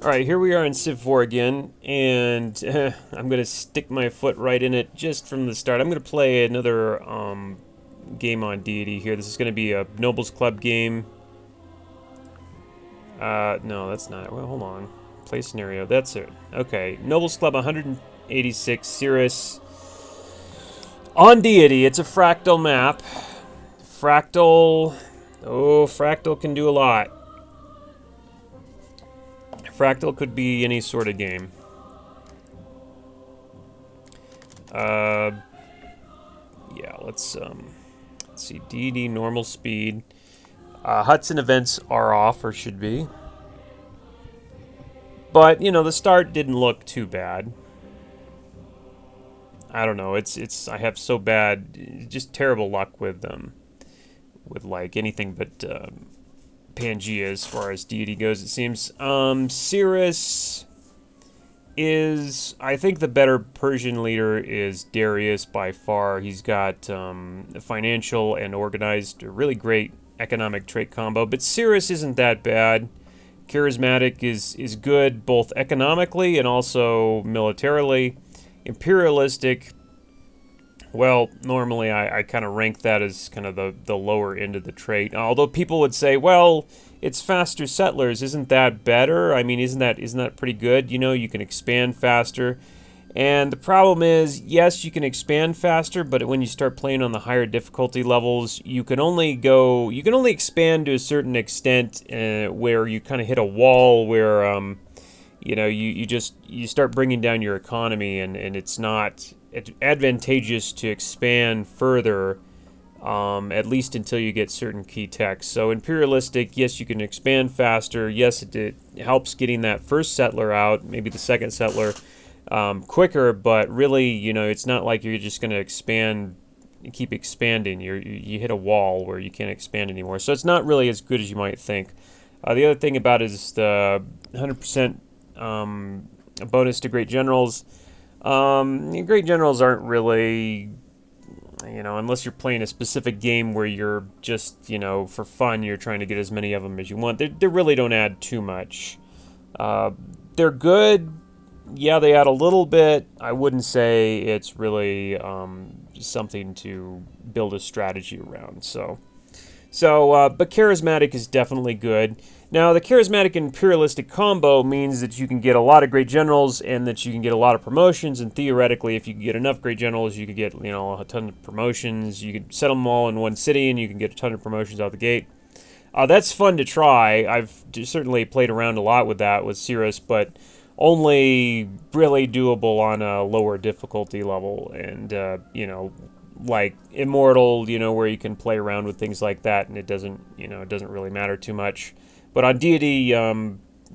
Alright, here we are in Civ 4 again, and I'm going to stick my foot right in it just from the start. I'm going to play another game on Deity here. This is going to be a Nobles Club game. No, that's not it. Well, hold on. Play scenario. That's it. Okay, Nobles Club 186, Cyrus. On Deity, it's a fractal map. Fractal... Oh, Fractal can do a lot. Fractal could be any sort of game. Yeah, let's see. DD normal speed. Hudson events are off, or should be. But you know, the start didn't look too bad. I don't know. I have so bad, just terrible luck with like anything but Pangea as far as deity goes. It seems. Cyrus is, I think, the better Persian leader is Darius by far. He's got financial and organized, a really great economic trait combo. But Cyrus isn't that bad. Charismatic is good both economically and also militarily. Imperialistic, well, normally I kind of rank that as kind of the lower end of the trait. Although people would say, well, it's faster settlers. Isn't that better? I mean, isn't that pretty good? You know, you can expand faster. And the problem is, yes, you can expand faster, but when you start playing on the higher difficulty levels, you can only expand to a certain extent where you kind of hit a wall where you know, you start bringing down your economy, and it's not advantageous to expand further, at least until you get certain key techs. So imperialistic, yes, you can expand faster. Yes, it helps getting that first settler out, maybe the second settler, quicker. But really, you know, it's not like you're just going to expand, keep expanding. You hit a wall where you can't expand anymore. So it's not really as good as you might think. The other thing about it is the 100% bonus to great generals. Great generals aren't really, you know, unless you're playing a specific game where you're just, you know, for fun, you're trying to get as many of them as you want. They really don't add too much. They're good. Yeah, they add a little bit. I wouldn't say it's really something to build a strategy around. But charismatic is definitely good. Now, the charismatic and imperialistic combo means that you can get a lot of great generals and that you can get a lot of promotions. And theoretically, if you can get enough great generals, you could get, you know, a ton of promotions. You could set them all in one city, and you can get a ton of promotions out the gate. That's fun to try. I've certainly played around a lot with that with Cyrus, but only really doable on a lower difficulty level. And you know, like Immortal, you know, where you can play around with things like that, and it doesn't really matter too much. But on Deity,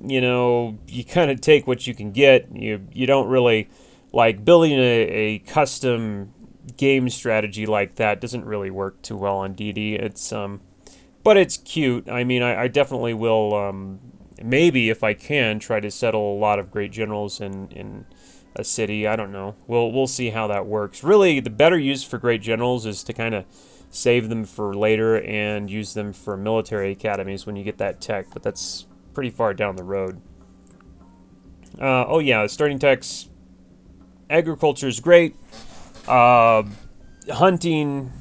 you know, you kind of take what you can get. You don't really, like, building a custom game strategy like that doesn't really work too well on Deity. It's but it's cute. I mean, I definitely will maybe, if I can, try to settle a lot of great generals in a city. I don't know. We'll see how that works. Really, the better use for great generals is to kind of save them for later and use them for military academies when you get that tech, but that's pretty far down the road. Oh yeah, starting techs. Agriculture is great. Hunting,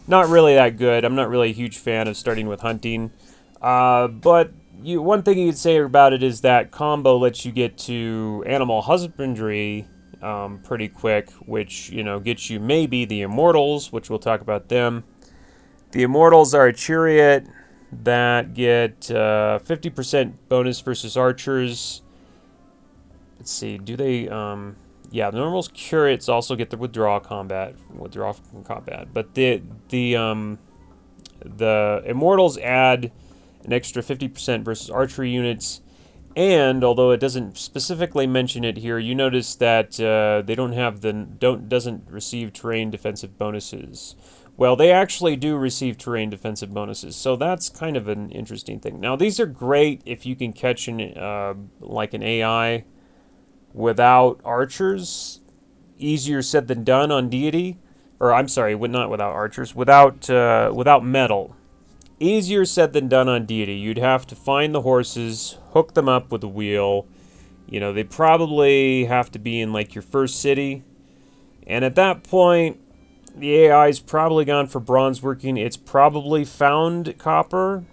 not really that good. I'm not really a huge fan of starting with hunting. But one thing you could say about it is that combo lets you get to animal husbandry pretty quick, which, you know, gets you maybe the Immortals, which we'll talk about them. The Immortals are a chariot that get 50% bonus versus archers. Let's see, do they... yeah, the normal chariots also get the withdraw from combat. But the Immortals add an extra 50% versus archery units. And although it doesn't specifically mention it here, you notice that they doesn't receive terrain defensive bonuses. Well, they actually do receive terrain defensive bonuses, so that's kind of an interesting thing. Now, these are great if you can catch like an AI without archers. Easier said than done on Deity, or I'm sorry, not without archers, without metal. easier said than done on Deity. You'd have to find the horses, hook them up with a wheel. You know, they probably have to be in like your first city. And at that point, the AI's probably gone for bronze working. It's probably found copper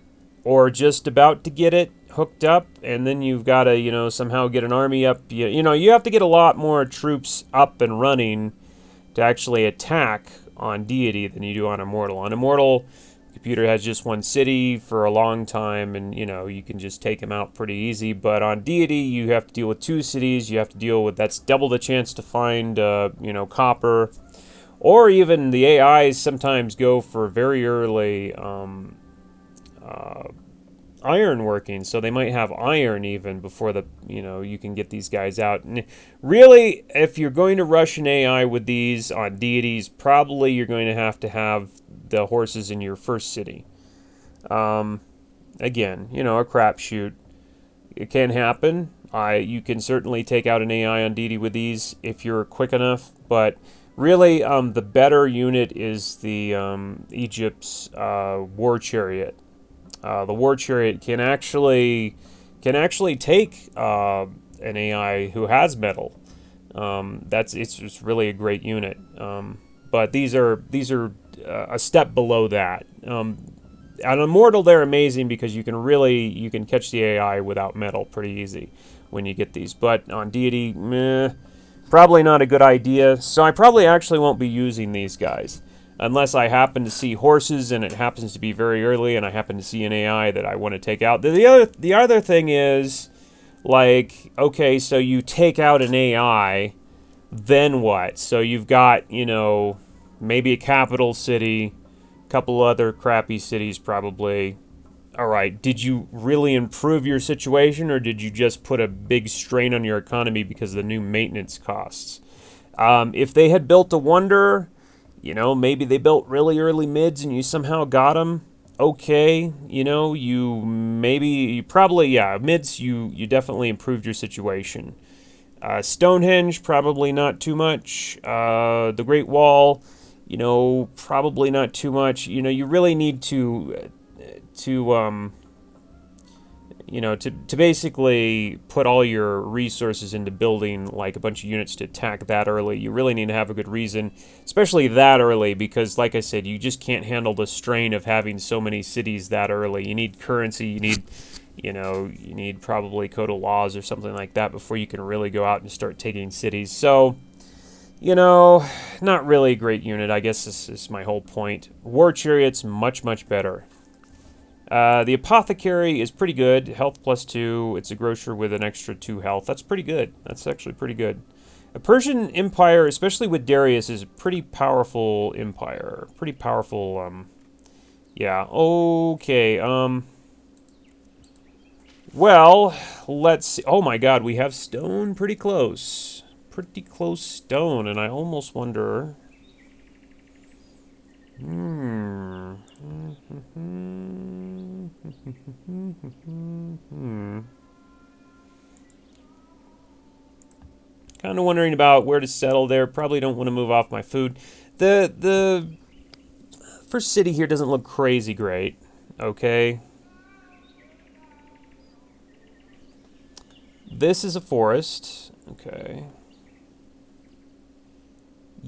or just about to get it hooked up. And then you've got to, you know, somehow get an army up. You know, you have to get a lot more troops up and running to actually attack on Deity than you do on Immortal. On Immortal, computer has just one city for a long time, and you know you can just take them out pretty easy. But on Deity, you have to deal with 2 cities. You have to deal with that's double the chance to find you know, copper, or even the AIs sometimes go for very early iron working, so they might have iron even before the, you know, you can get these guys out. And really, if you're going to rush an AI with these on Deities, probably you're going to have the horses in your first city. Again, you know, a crapshoot. It can happen. You can certainly take out an AI on Deity with these if you're quick enough, but really the better unit is the Egypt's war chariot. The war chariot can actually take an AI who has metal. It's really a great unit. But these are a step below that. On Immortal, they're amazing because you can catch the AI without metal pretty easy when you get these. But on Deity, meh, probably not a good idea. So I probably actually won't be using these guys unless I happen to see horses and it happens to be very early and I happen to see an AI that I want to take out. The other thing is, like, okay, so you take out an AI, then what? So you've got, you know, maybe a capital city, a couple other crappy cities probably. All right, did you really improve your situation, or did you just put a big strain on your economy because of the new maintenance costs? If they had built a wonder, you know, maybe they built really early mids and you somehow got them. Okay, you know, mids, you definitely improved your situation. Stonehenge, probably not too much. The Great Wall, you know, probably not too much. You know, you really need to basically put all your resources into building like a bunch of units to attack that early. You really need to have a good reason, especially that early, because like I said, you just can't handle the strain of having so many cities that early. You need currency, you need probably code of laws or something like that before you can really go out and start taking cities. So, you know, not really a great unit, I guess this is my whole point. War Chariot's much, much better. The Apothecary is pretty good. Health +2. It's a grocer with an extra 2 health. That's pretty good. That's actually pretty good. A Persian Empire, especially with Darius, is a pretty powerful empire. Pretty powerful, yeah. Okay, well, let's see. Oh my god, we have stone pretty close. Pretty close stone, and I almost wonder... Kind of wondering about where to settle there. Probably don't want to move off my food. The first city here doesn't look crazy great. Okay. This is a forest. Okay.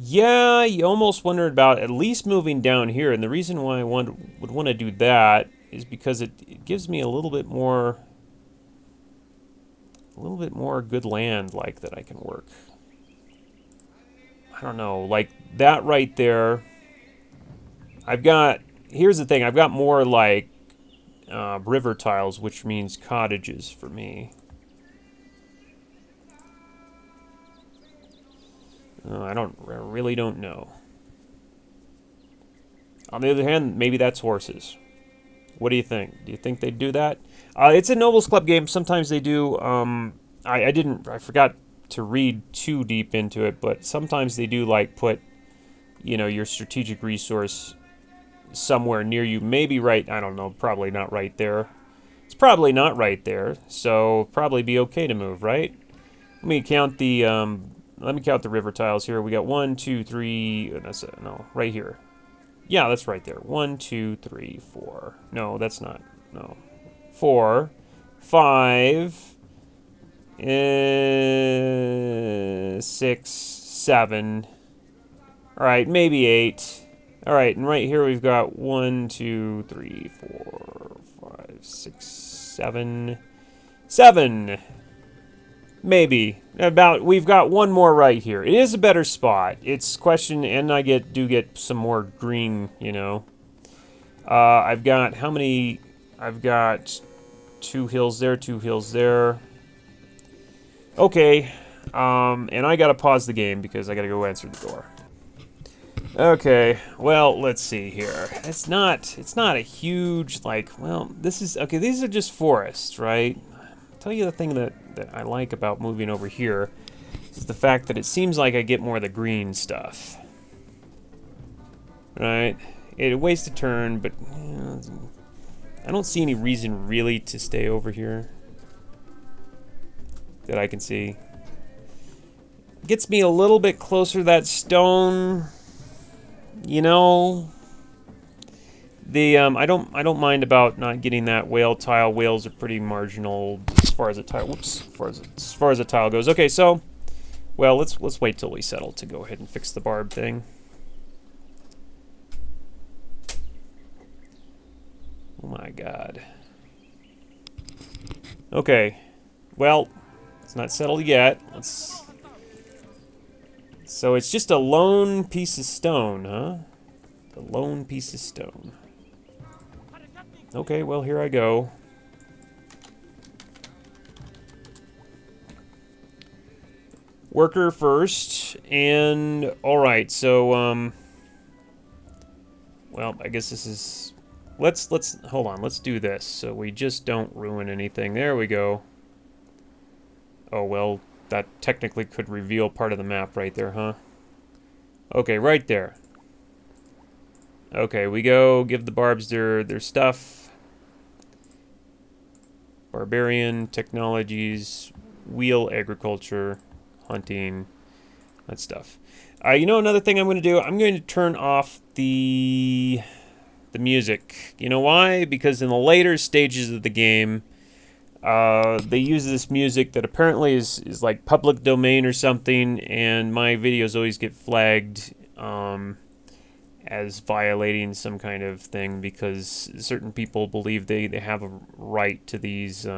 Yeah, you almost wondered about at least moving down here, and the reason why I would want to do that is because it gives me a little bit more good land like that I can work. I don't know, like that right there. Here's the thing, I've got more like river tiles, which means cottages for me. I really don't know. On the other hand, maybe that's horses. What do you think? Do you think they'd do that? It's a Nobles Club game. Sometimes they do. I forgot to read too deep into it, but sometimes they do like put, you know, your strategic resource somewhere near you. Maybe right, I don't know, probably not right there. It's probably not right there, so probably be okay to move, right? Let me count the river tiles here. We got 1, 2, 3. No, right here. Yeah, that's right there. 1, 2, 3, 4. No, that's not. No. 4, 5, 6, 7. All right, maybe 8. All right, and right here we've got 1, 2, 3, 4, 5, 6, 7. 7. Maybe. We've got one more right here. It is a better spot. It's question, and I do get some more green, you know. I've got how many? I've got 2 hills there, 2 hills there. Okay, and I gotta pause the game because I gotta go answer the door. Okay, well, let's see here. It's not a huge, like, well, this is, okay, these are just forests, right? I'll tell you the thing that I like about moving over here is the fact that it seems like I get more of the green stuff. Right? It wastes a turn, but you know, I don't see any reason really to stay over here that I can see. Gets me a little bit closer to that stone. You know, the I don't mind about not getting that whale tile. Whales are pretty marginal as far as a tile. Whoops, as far as a tile goes. Okay, so well, let's wait till we settle to go ahead and fix the barb thing. Oh my god. Okay, well, it's not settled yet. So it's just a lone piece of stone, huh? A lone piece of stone. Okay, well, here I go. Worker first, and alright, so, well, I guess this is... Let's, hold on, let's do this, so we just don't ruin anything. There we go. Oh, well, that technically could reveal part of the map right there, huh? Okay, right there. Okay, we go give the barbs their stuff. Barbarian technologies, wheel agriculture, hunting, that stuff. You know another thing I'm going to do? I'm going to turn off the music. You know why? Because in the later stages of the game, they use this music that apparently is like public domain or something, and my videos always get flagged as violating some kind of thing because certain people believe they have a right to these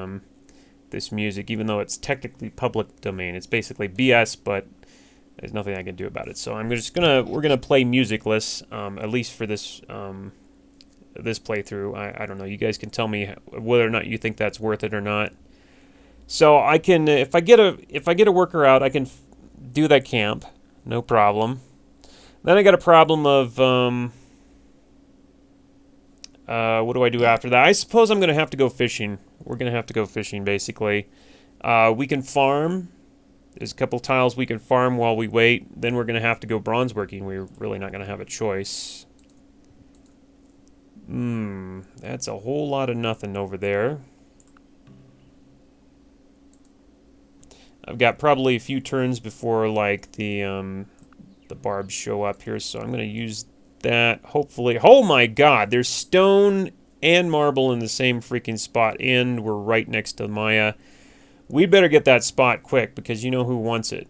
this music, even though it's technically public domain. It's basically BS, but there's nothing I can do about it. So we're gonna play musicless, at least for this this playthrough. I don't know. You guys can tell me whether or not you think that's worth it or not. So I can, if I get a worker out, I can do that camp, no problem. Then I got a problem of what do I do after that? I suppose I'm gonna have to go fishing. We're gonna have to go fishing basically. We can farm. There's a couple tiles we can farm while we wait. Then we're gonna have to go bronze working. We're really not gonna have a choice. That's a whole lot of nothing over there. I've got probably a few turns before like the barbs show up here, so I'm gonna use that. Hopefully, oh my God, there's stone and marble in the same freaking spot, and we're right next to Maya. We'd better get that spot quick because you know who wants it.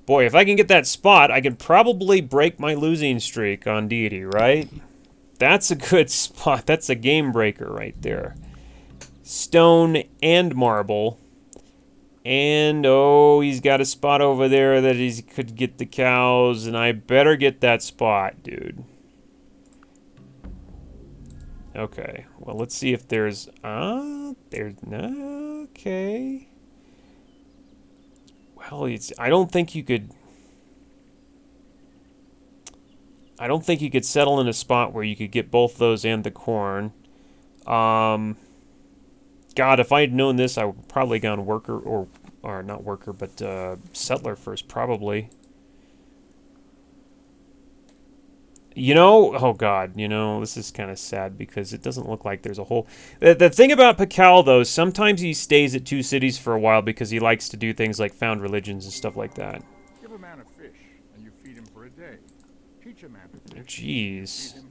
Boy, if I can get that spot, I can probably break my losing streak on Deity, right? That's a good spot. That's a game breaker right there. Stone and marble. And, oh, he's got a spot over there that he could get the cows, and I better get that spot, dude. Okay, well, let's see if there's... there's... No, okay. Well, I don't think you could... I don't think you could settle in a spot where you could get both those and the corn. God, if I had known this, I would probably gone worker, or not worker, but settler first, probably. You know, oh God, you know, this is kind of sad because it doesn't look like there's a whole... The thing about Pakal, though, sometimes he stays at 2 cities for a while because he likes to do things like found religions and stuff like that. Give a man a fish, and you feed him for a day. Teach Jeez.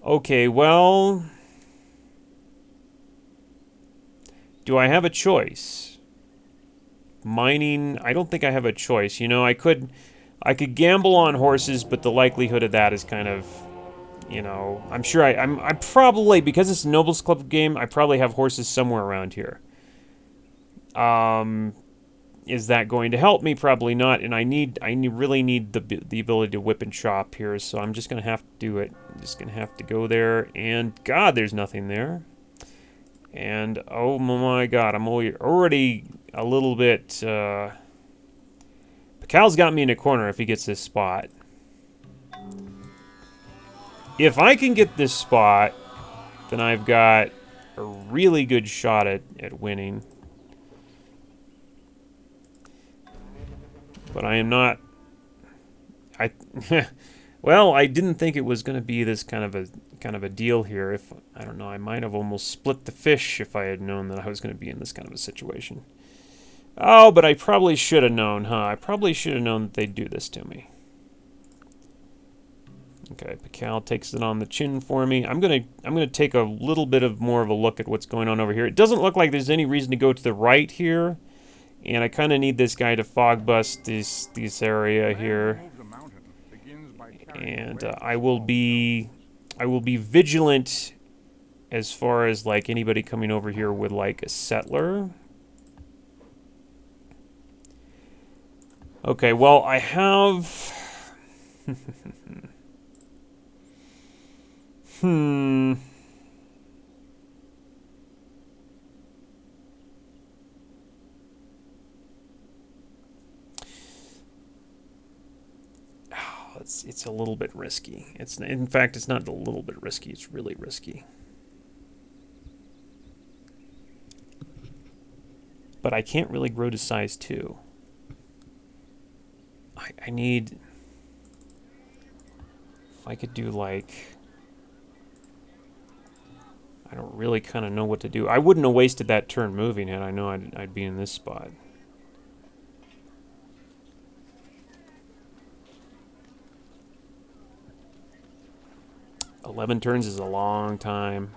Okay, well... do I have a choice? Mining, I don't think I have a choice. You know, I could gamble on horses, but the likelihood of that is kind of, you know, I'm sure I probably, because it's a Nobles Club game, I probably have horses somewhere around here. Is that going to help me? Probably not. And I really need the ability to whip and chop here, so I'm just gonna have to do it. I'm just gonna have to go there, and God, there's nothing there. And oh my God, I'm already a little bit. Cal's got me in a corner if he gets this spot. If I can get this spot, then I've got a really good shot at winning. But I am not. Well, I didn't think it was going to be this kind of a deal here. If I don't know, I might have almost split the fish if I had known that I was going to be in this kind of a situation. Oh, but I probably should have known, huh? I probably should have known that they'd do this to me. Okay, Pakal takes it on the chin for me. I'm gonna take a little bit of more of a look at what's going on over here. It doesn't look like there's any reason to go to the right here. And I kind of need this guy to fog bust this area here, and I will be vigilant as far as like anybody coming over here with like a settler. Okay, well I have. It's a little bit risky. In fact, it's not a little bit risky. It's really risky. But I can't really grow to size 2. I need... if I could do like... I don't really kind of know what to do. I wouldn't have wasted that turn moving had I known I'd be in this spot. $11 turns is a long time.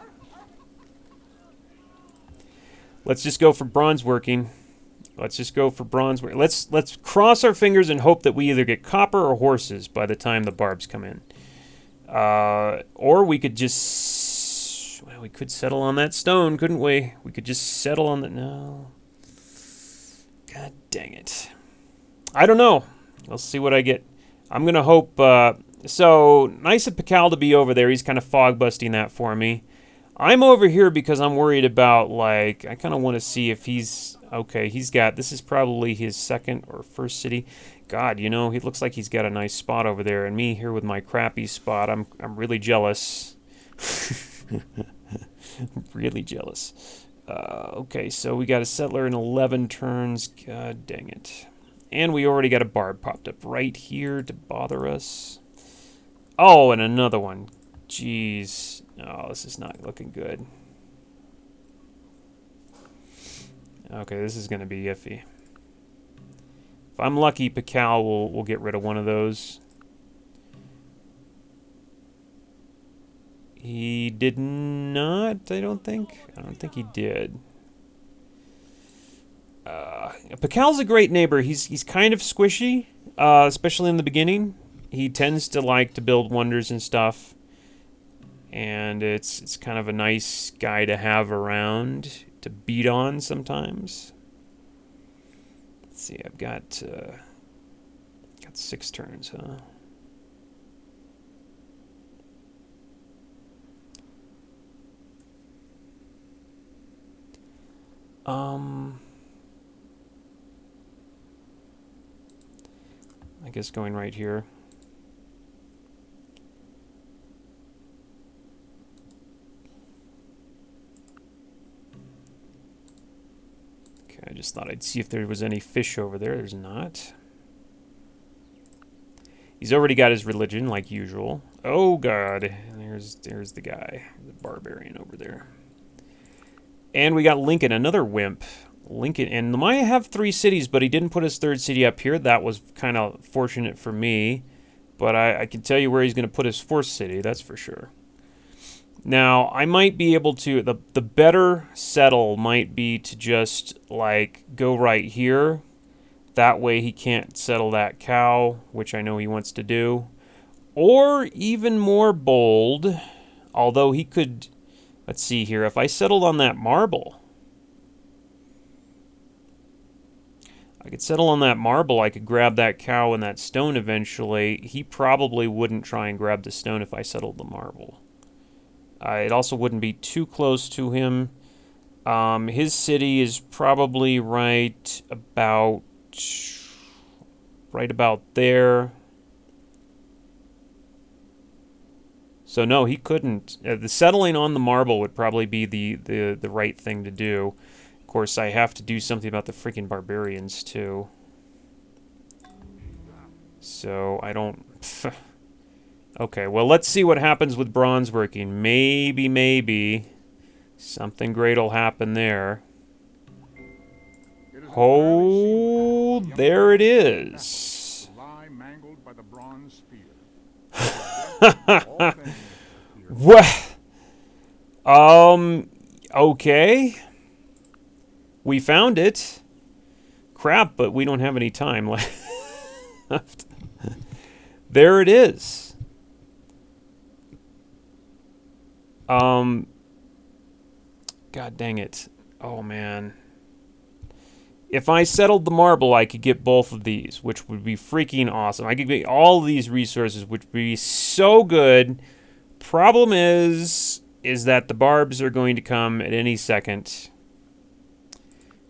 Let's just go for bronze working. Let's just go for bronze working. Let's cross our fingers and hope that we either get copper or horses by the time the barbs come in. Or we could just... well, we could settle on that stone, couldn't we? We could just settle on the... no. God dang it. I don't know. We'll see what I get. I'm going to hope... so, nice of Pakal to be over there. He's kind of fog busting that for me. I'm over here because I'm worried about, like, I kind of want to see if he's... okay, he's got... this is probably his second or first city. God, you know, he looks like he's got a nice spot over there. And me here with my crappy spot, I'm really jealous. Really jealous. Okay, so we got a settler in 11 turns. God dang it. And we already got a barb popped up right here to bother us. Oh, and another one. Jeez. Oh, this is not looking good. Okay, this is going to be iffy. If I'm lucky, Pakal will get rid of one of those. He did not, I don't think. I don't think he did. Pakal's a great neighbor. He's kind of squishy, especially in the beginning. He tends to like to build wonders and stuff. And it's kind of a nice guy to have around to beat on sometimes. Let's see, I've got 6 turns, huh? I guess going right here. Okay, I just thought I'd see if there was any fish over there. There's not. He's already got his religion, like usual. Oh, God. There's the guy, the barbarian over there. And we got Lincoln, another wimp. Lincoln, and the Maya have 3 cities, but he didn't put his 3rd city up here. That was kind of fortunate for me. But I can tell you where he's going to put his fourth city, that's for sure. Now, I might be able to... The better settle might be to just, like, go right here. That way he can't settle that cow, which I know he wants to do. Or even more bold, although he could... Let's see here. If I settled on that marble... I could settle on that marble. I could grab that cow and that stone eventually. He probably wouldn't try and grab the stone if I settled the marble. It also wouldn't be too close to him. His city is probably right about there. So no, he couldn't. The settling on the marble would probably be the right thing to do. Of course, I have to do something about the freaking barbarians, too. So, I don't... Okay, well, let's see what happens with bronze working. Maybe, something great will happen there. Oh, there it is. Well, okay. We found it. Crap, but we don't have any time left. There it is. God dang it. Oh, man. If I settled the marble, I could get both of these, which would be freaking awesome. I could get all of these resources, which would be so good. Problem is that the barbs are going to come at any second.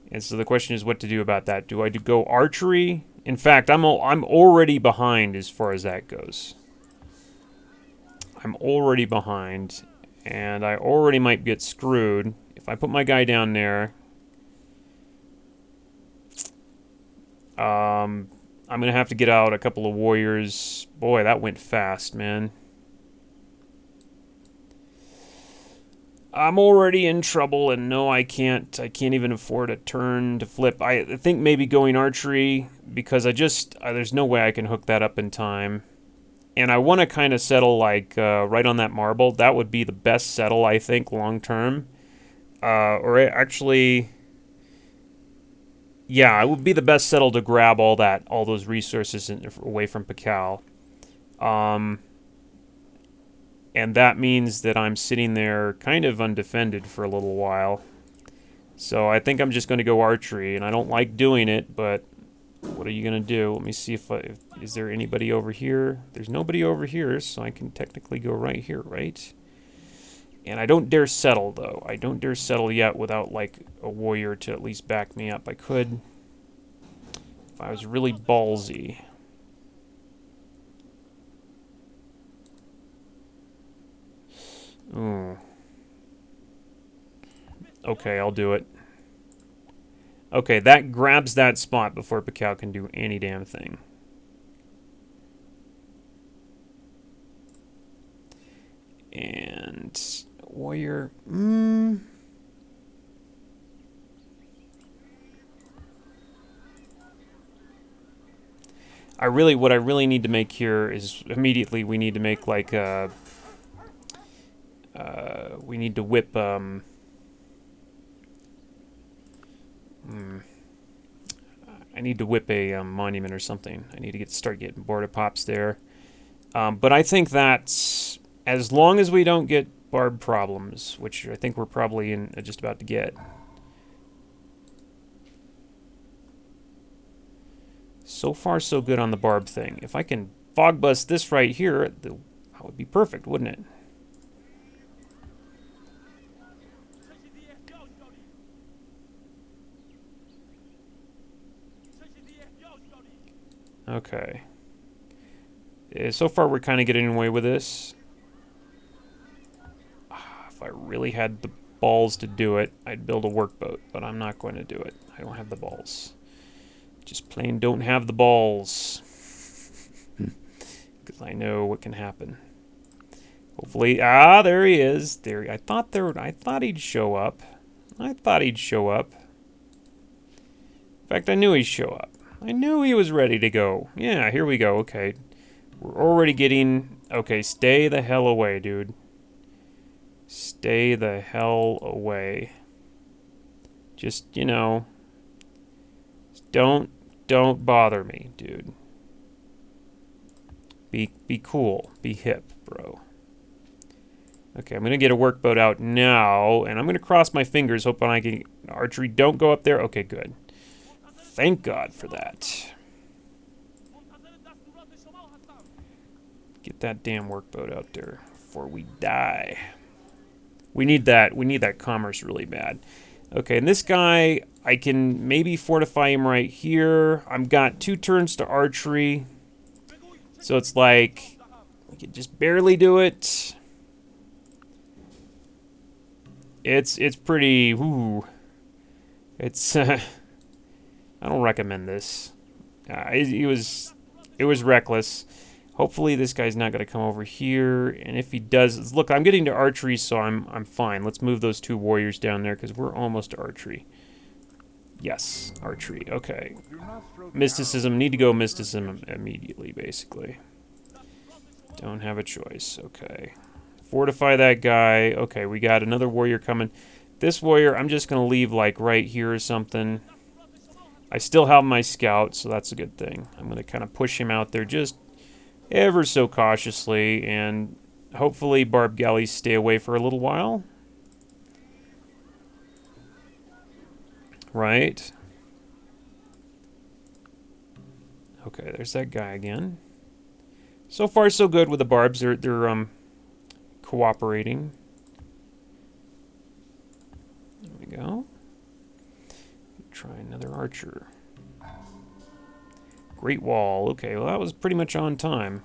And so the question is what to do about that. Do I go archery? In fact, I'm already behind as far as that goes. I'm already behind, and I already might get screwed. If I put my guy down there, I'm going to have to get out a couple of warriors. Boy, that went fast, man. I'm already in trouble, and no, I can't even afford a turn to flip. I think maybe going archery, because there's no way I can hook that up in time. And I want to kind of settle, like, right on that marble. That would be the best settle, I think, long term. Or actually, yeah, it would be the best settle to grab all those resources away from Pakal. And that means that I'm sitting there kind of undefended for a little while. So I think I'm just going to go archery, and I don't like doing it, but what are you going to do? Let me see if is there anybody over here? There's nobody over here, so I can technically go right here, right? And I don't dare settle, though. I don't dare settle yet without, like, a warrior to at least back me up. I could if I was really ballsy. Ooh. Okay, I'll do it. Okay, that grabs that spot before Pakal can do any damn thing. And warrior. What I really need to make here is immediately we need to make like we need to whip I need to whip a monument or something. I need to start getting border pops there. But I think that's as long as we don't get barb problems, which I think we're probably just about to get. So far, so good on the barb thing. If I can fog bust this right here, that would be perfect, wouldn't it? Okay. So far, we're kind of getting away with this. If I really had the balls to do it, I'd build a workboat, but I'm not going to do it. I don't have the balls. Just plain don't have the balls. Because I know what can happen. Hopefully, there he is. There, I thought he'd show up. I thought he'd show up. In fact, I knew he'd show up. I knew he was ready to go. Yeah, here we go. Okay. We're already getting... Okay, stay the hell away, dude. Stay the hell away. Just, you know... Don't bother me, dude. Be cool. Be hip, bro. Okay, I'm going to get a workboat out now, and I'm going to cross my fingers, hoping I can... Archery, don't go up there. Okay, good. Thank God for that. Get that damn workboat out there before we die. We need that. We need that commerce really bad. Okay, and this guy, I can maybe fortify him right here. I've got 2 turns to archery. So it's like, we can just barely do it. It's pretty, ooh. It's, I don't recommend this. It was reckless. Hopefully this guy's not going to come over here, and if he does, look, I'm getting to archery, so I'm fine. Let's move those 2 warriors down there, because we're almost to archery. Yes, archery, okay. Mysticism, need to go mysticism immediately, basically. Don't have a choice, okay. Fortify that guy. Okay, we got another warrior coming. This warrior, I'm just going to leave, like, right here or something. I still have my scout, so that's a good thing. I'm going to kind of push him out there just ever so cautiously, and hopefully barb galleys stay away for a little while. Right. Okay, there's that guy again. So far, so good with the barbs. They're cooperating. There we go. Try another archer. Great Wall. Okay, well, that was pretty much on time.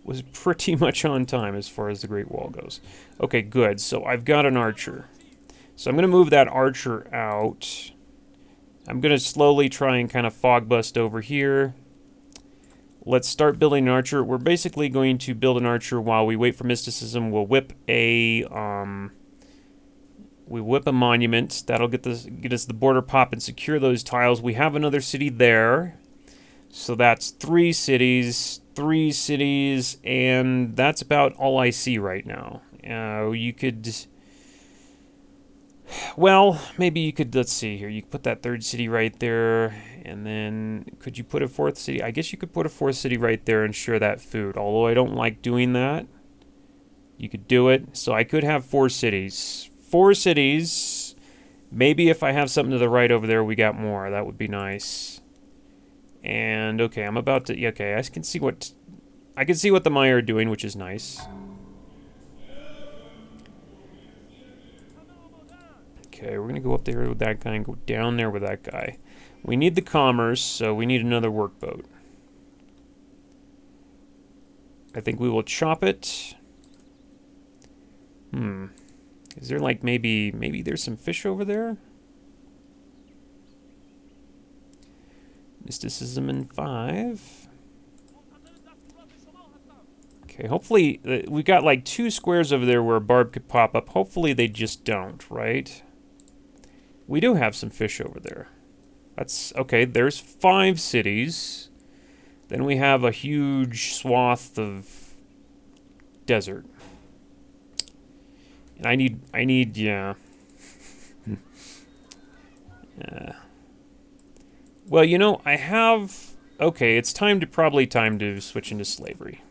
Was pretty much on time as far as the Great Wall goes. Okay, good. So I've got an archer. So I'm going to move that archer out. I'm going to slowly try and kind of fog bust over here. Let's start building an archer. We're basically going to build an archer while we wait for mysticism. We'll whip a monument. That'll get us the border pop and secure those tiles. We have another city there. So that's 3 cities, and that's about all I see right now. You could... Well, maybe you could, let's see here. You could put that 3rd city right there, and then could you put a 4th city? I guess you could put a 4th city right there and share that food, although I don't like doing that. You could do it. So I could have 4 cities. 4 cities. Maybe if I have something to the right over there, we got more. That would be nice. And okay, I'm about to... Okay, I can see what the Maya are doing, which is nice. Okay, we're gonna go up there with that guy and go down there with that guy. We need the commerce, so we need another workboat. I think we will chop it. Is there like maybe there's some fish over there? Mysticism in 5. Okay, hopefully we've got like 2 squares over there where a barb could pop up. Hopefully they just don't, right? We do have some fish over there. That's okay. There's 5 cities. Then we have a huge swath of desert. And I need, yeah. Well, you know, I have... Okay, it's probably time to switch into slavery.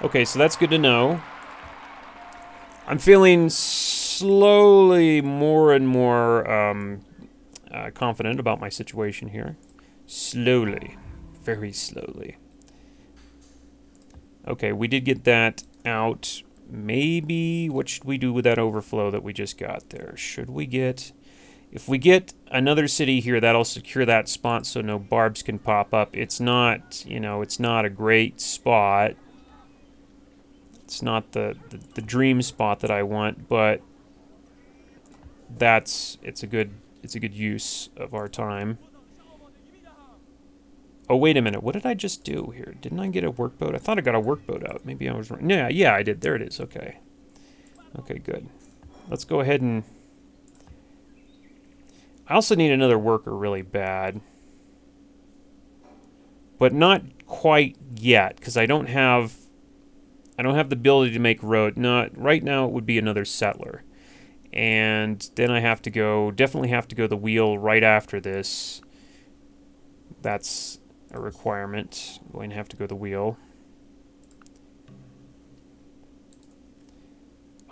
Okay, so that's good to know. I'm feeling slowly more and more confident about my situation here. Slowly. Very slowly. Okay, we did get that out. Maybe, what should we do with that overflow that we just got there? Should we get... If we get another city here, that'll secure that spot so no barbs can pop up. It's not, you know, it's not a great spot. It's not the dream spot that I want, but it's a good use of our time. Oh, wait a minute. What did I just do here? Didn't I get a workboat? I thought I got a workboat out. Maybe I was wrong. Yeah, I did. There it is. Okay. Okay, good. Let's go ahead and I also need another worker really bad. But not quite yet, because I don't have the ability to make road. Not right now. It would be another settler, and then I have to go. Definitely have to go the wheel right after this. That's a requirement. I'm going to have to go the wheel.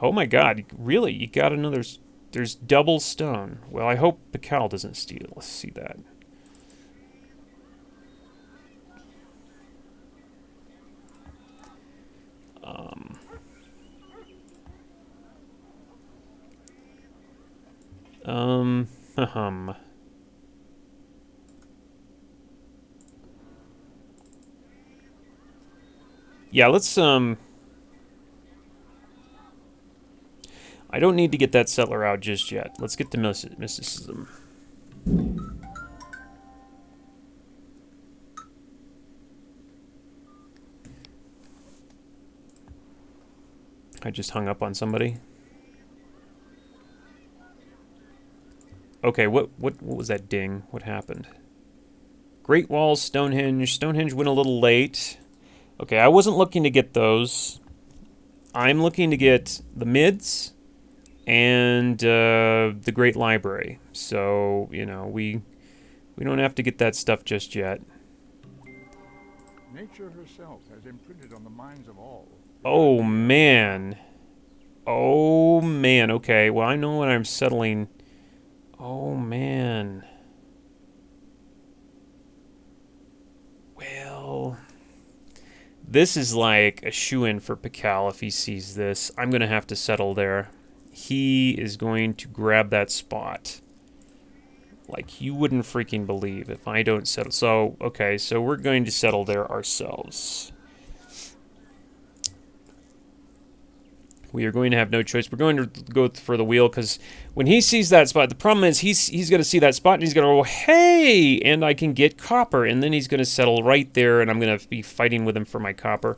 Oh my God! Really? You got another? There's double stone. Well, I hope Pakal doesn't steal. Let's see that. Yeah, let's, I don't need to get that settler out just yet. Let's get the mysticism. I just hung up on somebody. Okay, what was that ding? What happened? Great Walls, Stonehenge. Stonehenge went a little late. Okay, I wasn't looking to get those. I'm looking to get the mids and the Great Library. So, you know, we don't have to get that stuff just yet. Nature herself has imprinted on the minds of all. Oh, man. Oh, man. Okay, well, I know when I'm settling. Oh, man. Well, this is like a shoo-in for Pakal if he sees this. I'm going to have to settle there. He is going to grab that spot. Like, you wouldn't freaking believe if I don't settle. So, okay, so we're going to settle there ourselves. We are going to have no choice. We're going to go for the wheel because when he sees that spot, the problem is he's going to see that spot and he's going to go, hey, and I can get copper. And then he's going to settle right there and I'm going to be fighting with him for my copper.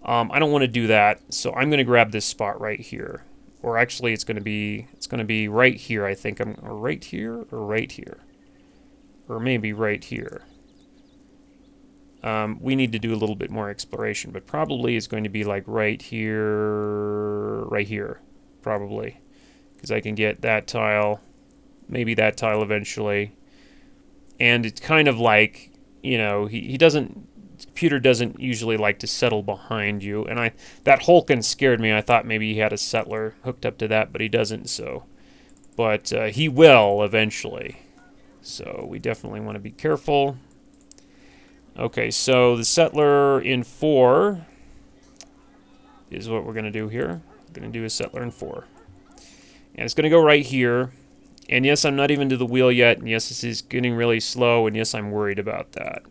I don't want to do that, so I'm going to grab this spot right here. Or actually, it's going to be right here, I think. Or right here or right here. Or maybe right here. We need to do a little bit more exploration, but probably it's going to be like right here, probably. Because I can get that tile, maybe that tile eventually. And it's kind of like, you know, he doesn't, computer doesn't usually like to settle behind you. And that Hulken scared me. I thought maybe he had a settler hooked up to that, but he doesn't, so. But he will eventually. So we definitely want to be careful. Okay, so the settler in 4 is what we're going to do here. We're going to do a settler in 4. And it's going to go right here. And yes, I'm not even to the wheel yet. And yes, this is getting really slow. And yes, I'm worried about that.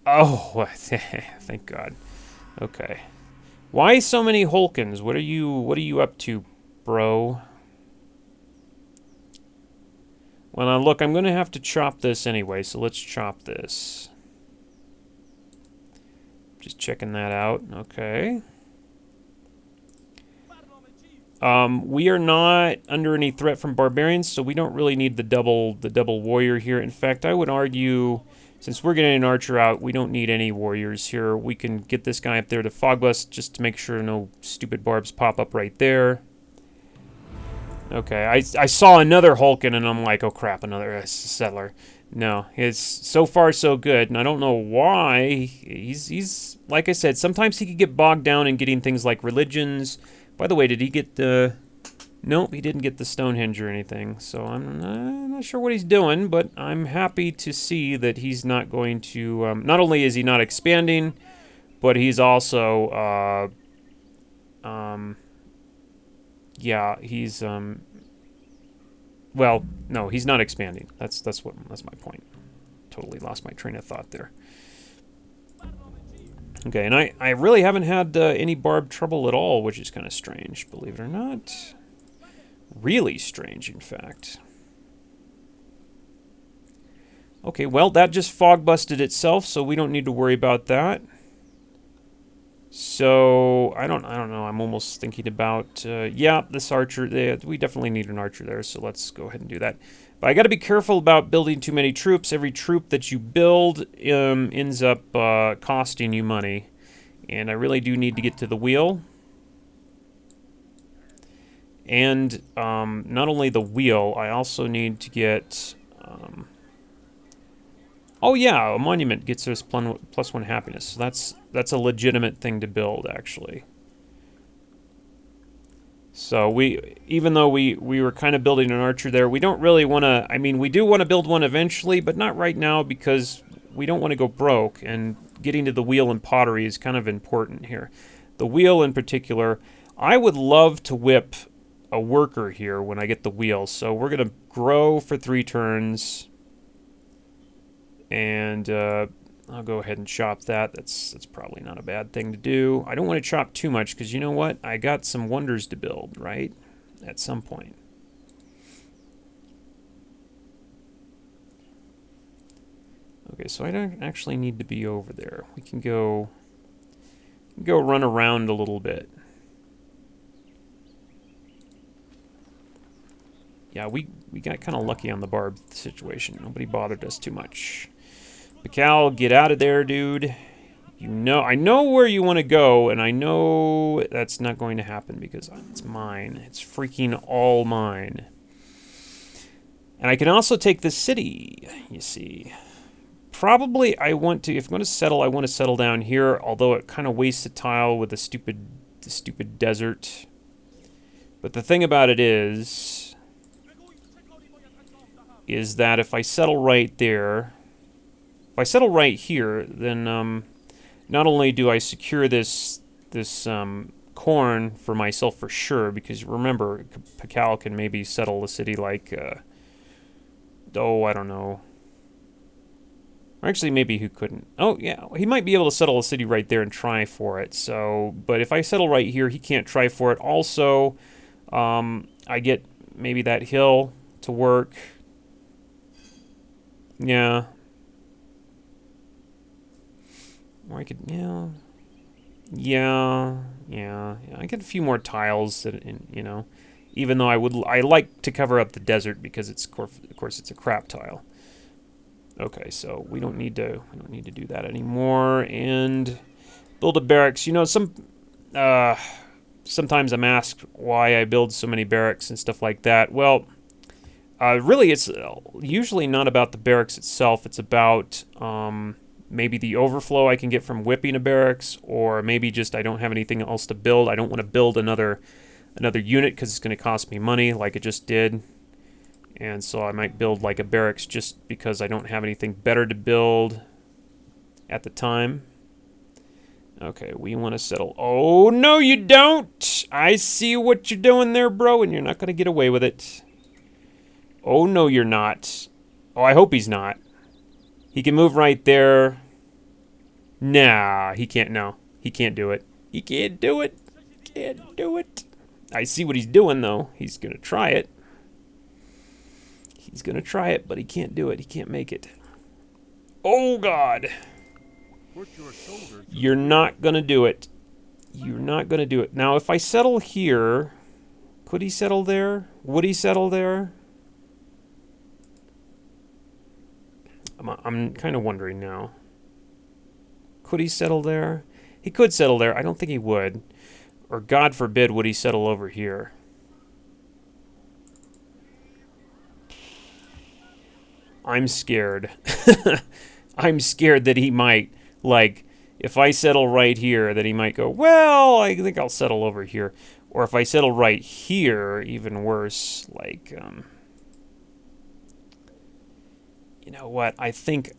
Oh, thank God. Okay. Why so many Hulkens? What are you up to, bro? Well, now look, I'm going to have to chop this anyway, so let's chop this. Just checking that out. Okay. We are not under any threat from barbarians, so we don't really need the double warrior here. In fact, I would argue, since we're getting an archer out, we don't need any warriors here. We can get this guy up there to fog bust just to make sure no stupid barbs pop up right there. Okay, I saw another Hulken and I'm like, oh crap, another settler. No, it's so far so good, and I don't know why. He's like I said, sometimes he could get bogged down in getting things like religions. By the way, did he get the... Nope, he didn't get the Stonehenge or anything, so I'm not sure what he's doing, but I'm happy to see that he's not going to... not only is he not expanding, but he's also... yeah, he's... well, no, he's not expanding. That's my point. Totally lost my train of thought there. Okay, and I really haven't had any barb trouble at all, which is kind of strange, believe it or not. Really strange, in fact. Okay, well, that just fog busted itself, so we don't need to worry about that. So I don't know. I'm almost thinking about yeah, this archer. We definitely need an archer there. So let's go ahead and do that. But I got to be careful about building too many troops. Every troop that you build ends up costing you money, and I really do need to get to the wheel. And not only the wheel, I also need to get. Oh yeah, a monument gets us +1 happiness. So that's a legitimate thing to build, actually. So even though we were kind of building an archer there, we don't really want to. I mean, we do want to build one eventually, but not right now because we don't want to go broke. And getting to the wheel and pottery is kind of important here. The wheel in particular, I would love to whip a worker here when I get the wheel. So we're gonna grow for 3 turns. And I'll go ahead and chop that. That's probably not a bad thing to do. I don't want to chop too much because you know what? I got some wonders to build, right? At some point. Okay, so I don't actually need to be over there. We can go run around a little bit. Yeah, we got kind of lucky on the barb situation. Nobody bothered us too much. Fractal, get out of there, dude. You know, I know where you want to go, and I know that's not going to happen because it's mine. It's freaking all mine. And I can also take the city, you see. Probably I want to, if I'm going to settle, I want to settle down here, although it kind of wastes a tile with the stupid desert. But the thing about it is that if I settle right there, if I settle right here, then not only do I secure this corn for myself for sure, because remember, Fractal can maybe settle a city like, oh, I don't know. Or actually, maybe he couldn't. Oh, yeah, he might be able to settle a city right there and try for it. So, but if I settle right here, he can't try for it. Also, I get maybe that hill to work. Yeah. Or I could, yeah. I get a few more tiles that, you know, even though I like to cover up the desert because of course it's a crap tile. Okay, so we don't need to do that anymore. And build a barracks. You know, sometimes I'm asked why I build so many barracks and stuff like that. Well, really, it's usually not about the barracks itself. It's about maybe the overflow I can get from whipping a barracks, or maybe just I don't have anything else to build. I don't want to build another unit because it's going to cost me money, like it just did. And so I might build like a barracks just because I don't have anything better to build at the time. Okay, we want to settle. Oh, no, you don't. I see what you're doing there, bro, and you're not going to get away with it. Oh, no, you're not. Oh, I hope he's not. He can move right there. Nah, he can't. No, he can't do it. He can't do it. Can't do it. I see what he's doing, though. He's going to try it. He's going to try it, but he can't do it. He can't make it. Oh, God. You're not going to do it. You're not going to do it. Now, if I settle here, could he settle there? Would he settle there? I'm kind of wondering now. Could he settle there? He could settle there. I don't think he would. Or, God forbid, would he settle over here? I'm scared. I'm scared that he might, like, if I settle right here, that he might go, well, I think I'll settle over here. Or if I settle right here, even worse, like, you know what, I think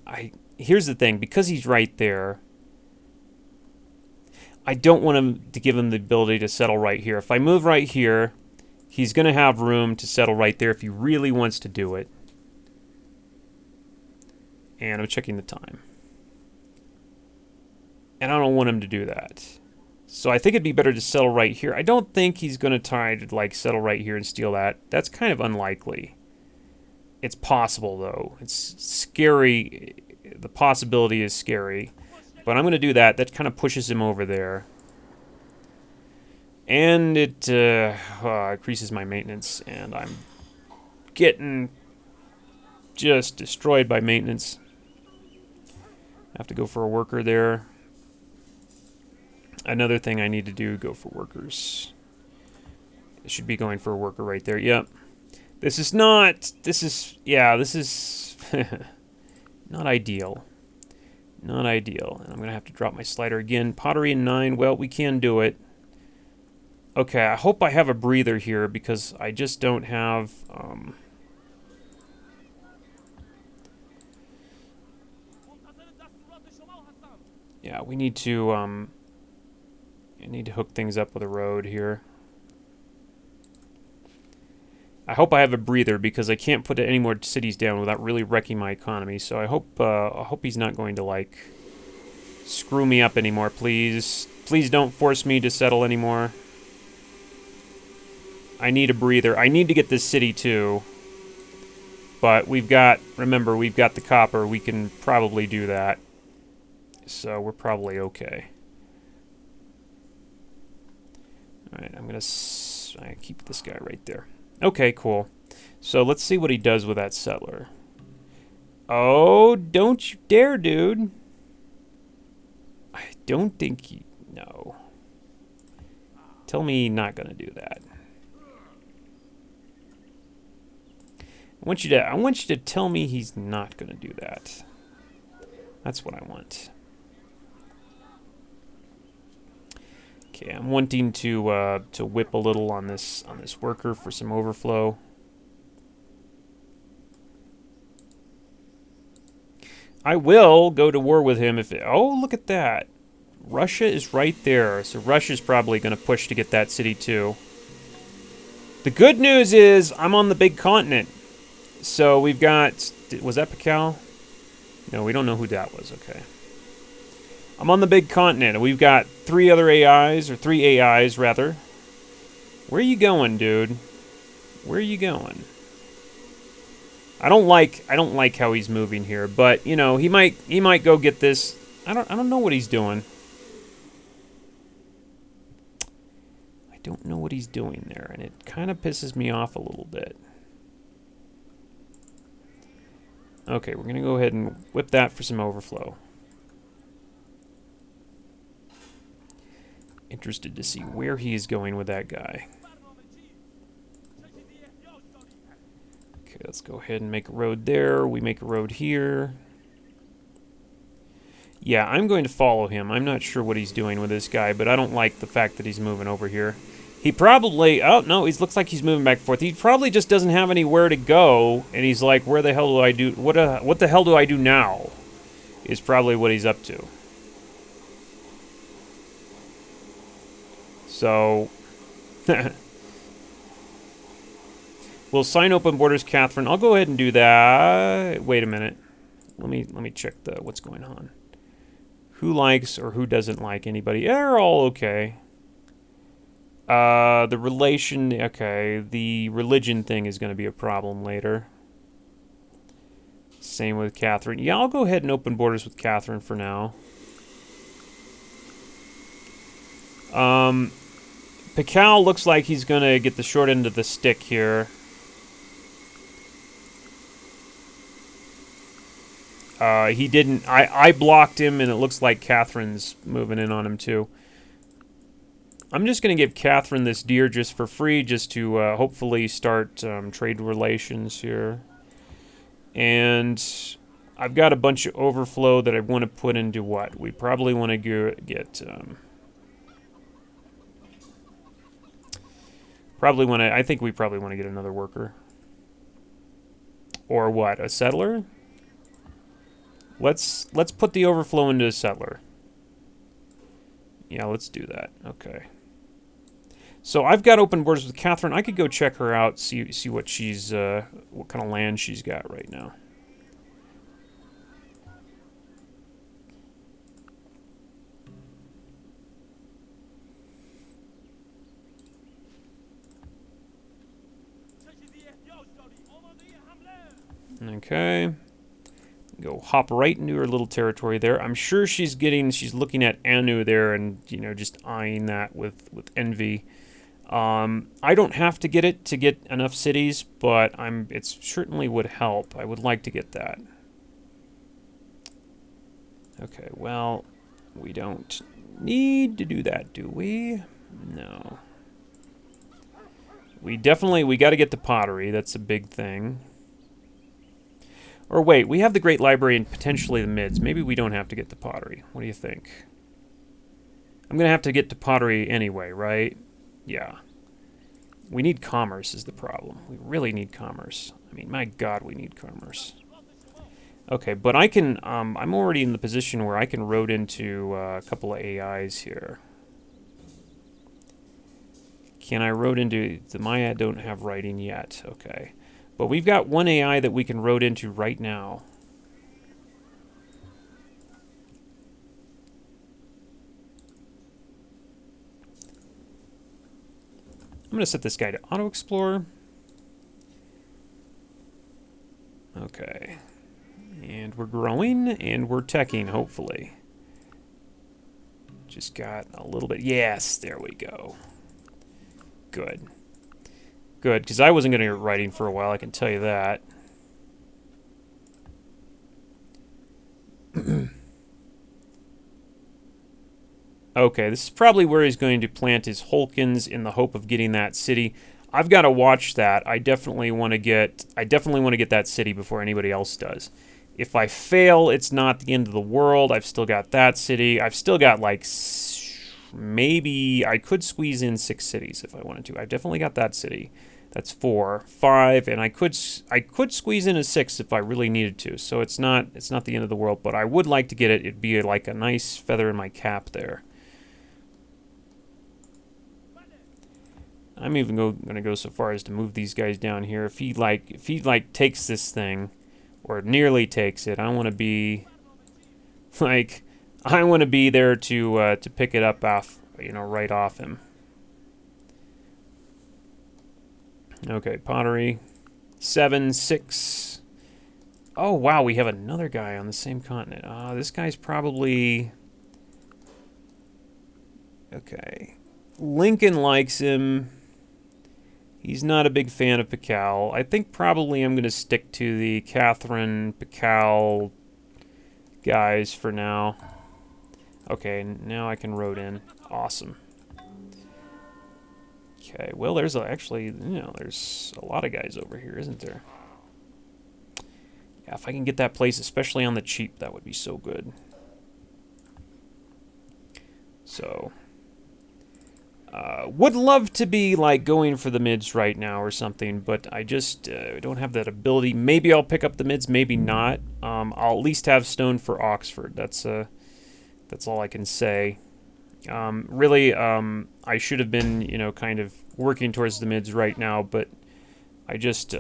here's the thing, because he's right there, I don't want him to give him the ability to settle right here. If I move right here, he's going to have room to settle right there if he really wants to do it. And I'm checking the time. And I don't want him to do that. So I think it'd be better to settle right here. I don't think he's going to try to, like, settle right here and steal that. That's kind of unlikely. It's possible, though. It's scary. The possibility is scary. But I'm going to do that. That kind of pushes him over there. And it increases my maintenance, and I'm getting just destroyed by maintenance. I have to go for a worker there. Another thing I need to do, go for workers. I should be going for a worker right there. Yep. This is not not ideal. Not ideal. And I'm going to have to drop my slider again. Pottery in 9. Well, we can do it. Okay, I hope I have a breather here because I just don't have... yeah, we need to... I need to hook things up with a road here. I hope I have a breather because I can't put any more cities down without really wrecking my economy. So I hope he's not going to, like, screw me up anymore, please. Please don't force me to settle anymore. I need a breather. I need to get this city too. But we've got, remember, we've got the copper. We can probably do that. So we're probably okay. Alright, I'm going to keep this guy right there. Okay, cool. So let's see what he does with that settler. Oh, don't you dare, dude. I don't think you... No. Tell me not going to do that. I want you to tell me he's not going to do that. That's what I want. Okay, I'm wanting to whip a little on this worker for some overflow. I will go to war with him if it, oh, look at that. Russia is right there. So Russia's probably going to push to get that city too. The good news is I'm on the big continent. So we've got, was that Pakal? No, we don't know who that was. Okay. I'm on the big continent, and we've got 3 other AIs, or 3 AIs, rather. Where are you going, dude? Where are you going? I don't like how he's moving here, but, you know, he might go get this. I don't know what he's doing. I don't know what he's doing there, and it kind of pisses me off a little bit. Okay, we're going to go ahead and whip that for some overflow. Interested to see where he is going with that guy. Okay, let's go ahead and make a road there. We make a road here. Yeah, I'm going to follow him. I'm not sure what he's doing with this guy, but I don't like the fact that he's moving over here. He probably... Oh, no, he looks like he's moving back and forth. He probably just doesn't have anywhere to go, and he's like, where the hell do I do... What the hell do I do now? Is probably what he's up to. So... we'll sign open borders, Catherine. I'll go ahead and do that. Wait a minute. Let me check what's going on. Who likes or who doesn't like anybody? They're all okay. The relation... Okay, the religion thing is going to be a problem later. Same with Catherine. Yeah, I'll go ahead and open borders with Catherine for now. Pakal looks like he's going to get the short end of the stick here. He didn't... I blocked him, and it looks like Catherine's moving in on him, too. I'm just going to give Catherine this deer just for free, just to hopefully start trade relations here. And I've got a bunch of overflow that I want to put into what? We probably want to get... I think we probably want to get another worker. Or what? A settler? Let's put the overflow into a settler. Yeah, let's do that. Okay. So I've got open borders with Catherine. I could go check her out, see what she's what kind of land she's got right now. Okay. Go hop right into her little territory there. I'm sure she's looking at Anu there and, you know, just eyeing that with envy. I don't have to get it to get enough cities, but it certainly would help. I would like to get that. Okay, well, we don't need to do that, do we? No. We got to get the pottery. That's a big thing. Or wait, we have the Great Library and potentially the mids. Maybe we don't have to get the pottery. What do you think? I'm going to have to get to pottery anyway, right? Yeah. We need commerce is the problem. We really need commerce. I mean, my God, we need commerce. Okay, but I can, I'm already in the position where I can road into a couple of AIs here. Can I road into, the Maya don't have writing yet, okay. But we've got one AI that we can road into right now. I'm going to set this guy to auto-explore. Okay. And we're growing, and we're teching, hopefully. Just got a little bit... Yes, there we go. Good. Good, because I wasn't going to get writing for a while, I can tell you that. Okay, this is probably where he's going to plant his Holkins in the hope of getting that city. I've got to watch that. I definitely want to get that city before anybody else does. If I fail, it's not the end of the world. I've still got that city. I've still got like maybe I could squeeze in 6 cities if I wanted to. I've definitely got that city. That's 4, 5, and I could squeeze in a 6 if I really needed to. So it's not the end of the world, but I would like to get it. It'd be like a nice feather in my cap there. I'm even going to go so far as to move these guys down here. If he takes this thing, or nearly takes it, I want to be there to pick it up off, right off him. Okay, pottery, 7, 6. Oh wow, we have another guy on the same continent. This guy's probably okay. Lincoln likes him. He's not a big fan of Pakal. I think probably I'm going to stick to the Catherine Pakal guys for now. Okay, now I can road in. Awesome. Okay, well, there's there's a lot of guys over here, isn't there? Yeah, if I can get that place, especially on the cheap, that would be so good. So... would love to be like going for the mids right now or something, but I just don't have that ability. Maybe I'll pick up the mids, maybe not. I'll at least have stone for Oxford. That's all I can say. Really, I should have been, kind of working towards the mids right now, but I just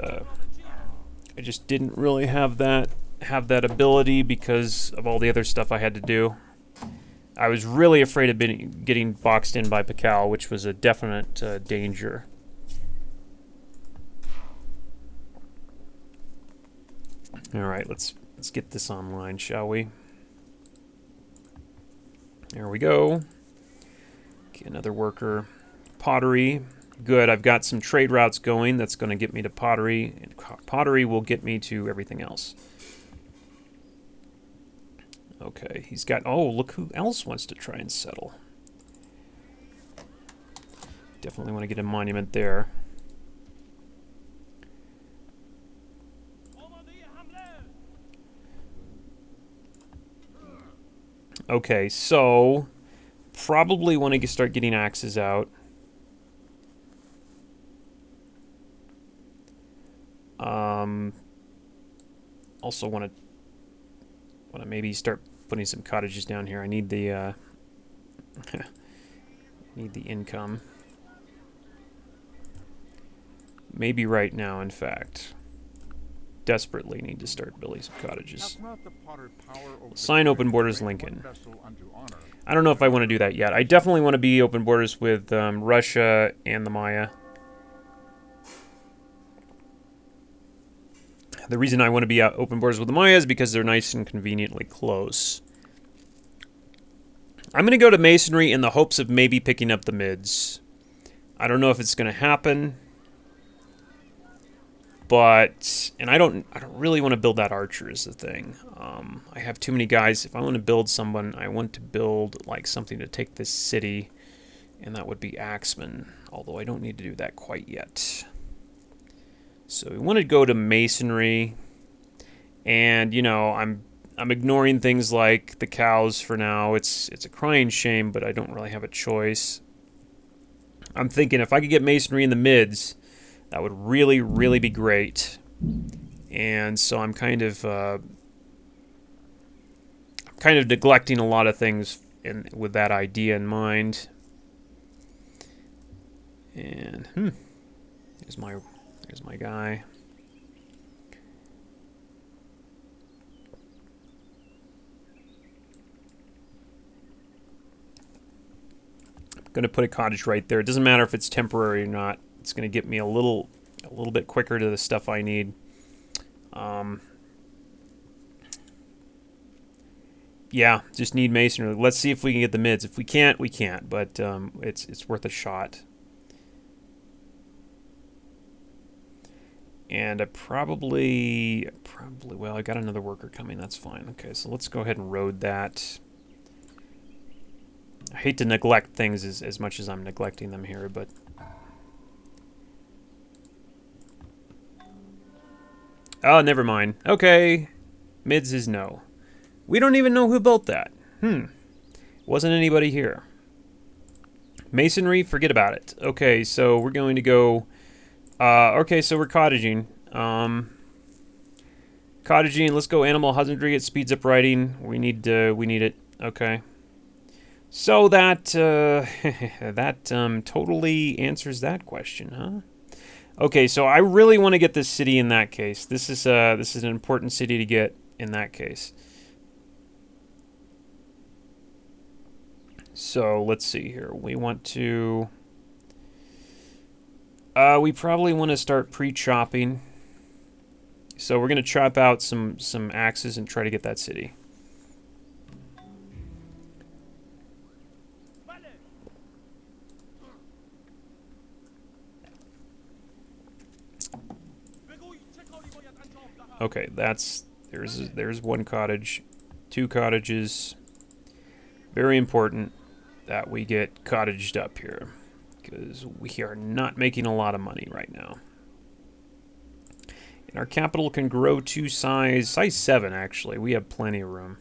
didn't really have that ability because of all the other stuff I had to do. I was really afraid of getting boxed in by Pakal, which was a definite danger. All right, let's get this online, shall we? There we go. Okay, another worker. Pottery. Good, I've got some trade routes going. That's going to get me to pottery. And pottery will get me to everything else. Okay, he's got... Oh, look who else wants to try and settle. Definitely want to get a monument there. Okay, so... Probably want to start getting axes out. Also want to maybe start putting some cottages down here. I need the need the income. Maybe right now, in fact. Desperately need to start building some cottages. Sign open borders Lincoln. I don't know if I want to do that yet. I definitely want to be open borders with Russia and the Maya. The reason I want to be open borders with the Maya is because they're nice and conveniently close. I'm going to go to masonry in the hopes of maybe picking up the mids. I don't know if it's going to happen, but I don't really want to build that archer is the thing. I have too many guys. If I want to build someone, I want to build like something to take this city, and that would be Axeman. Although I don't need to do that quite yet. So we want to go to masonry, and you know I'm ignoring things like the cows for now. It's a crying shame, but I don't really have a choice. I'm thinking if I could get masonry in the mids, that would really, really be great. And so I'm kind of neglecting a lot of things with that idea in mind. And there's my guy. Going to put a cottage right there. It doesn't matter if it's temporary or not. It's going to get me a little bit quicker to the stuff I need. Yeah, just need masonry. Let's see if we can get the mids. If we can't, we can't. But it's worth a shot. And I probably well, I got another worker coming. That's fine. Okay, so let's go ahead and road that. I hate to neglect things as much as I'm neglecting them here, but... Oh, never mind. Okay. Mids is no. We don't even know who built that. Wasn't anybody here. Masonry, forget about it. Okay, so we're going to go... okay, so we're cottaging. Cottaging, let's go animal husbandry. It speeds up writing. We need it. Okay. So that totally answers that question, huh? Okay, so I really want to get this city in that case. This is an important city to get in that case. So let's see here. We want to. We probably want to start pre-chopping. So we're gonna chop out some axes and try to get that city. Okay, there's one cottage, 2 cottages. Very important that we get cottaged up here because we are not making a lot of money right now. And our capital can grow to size 7 actually. We have plenty of room.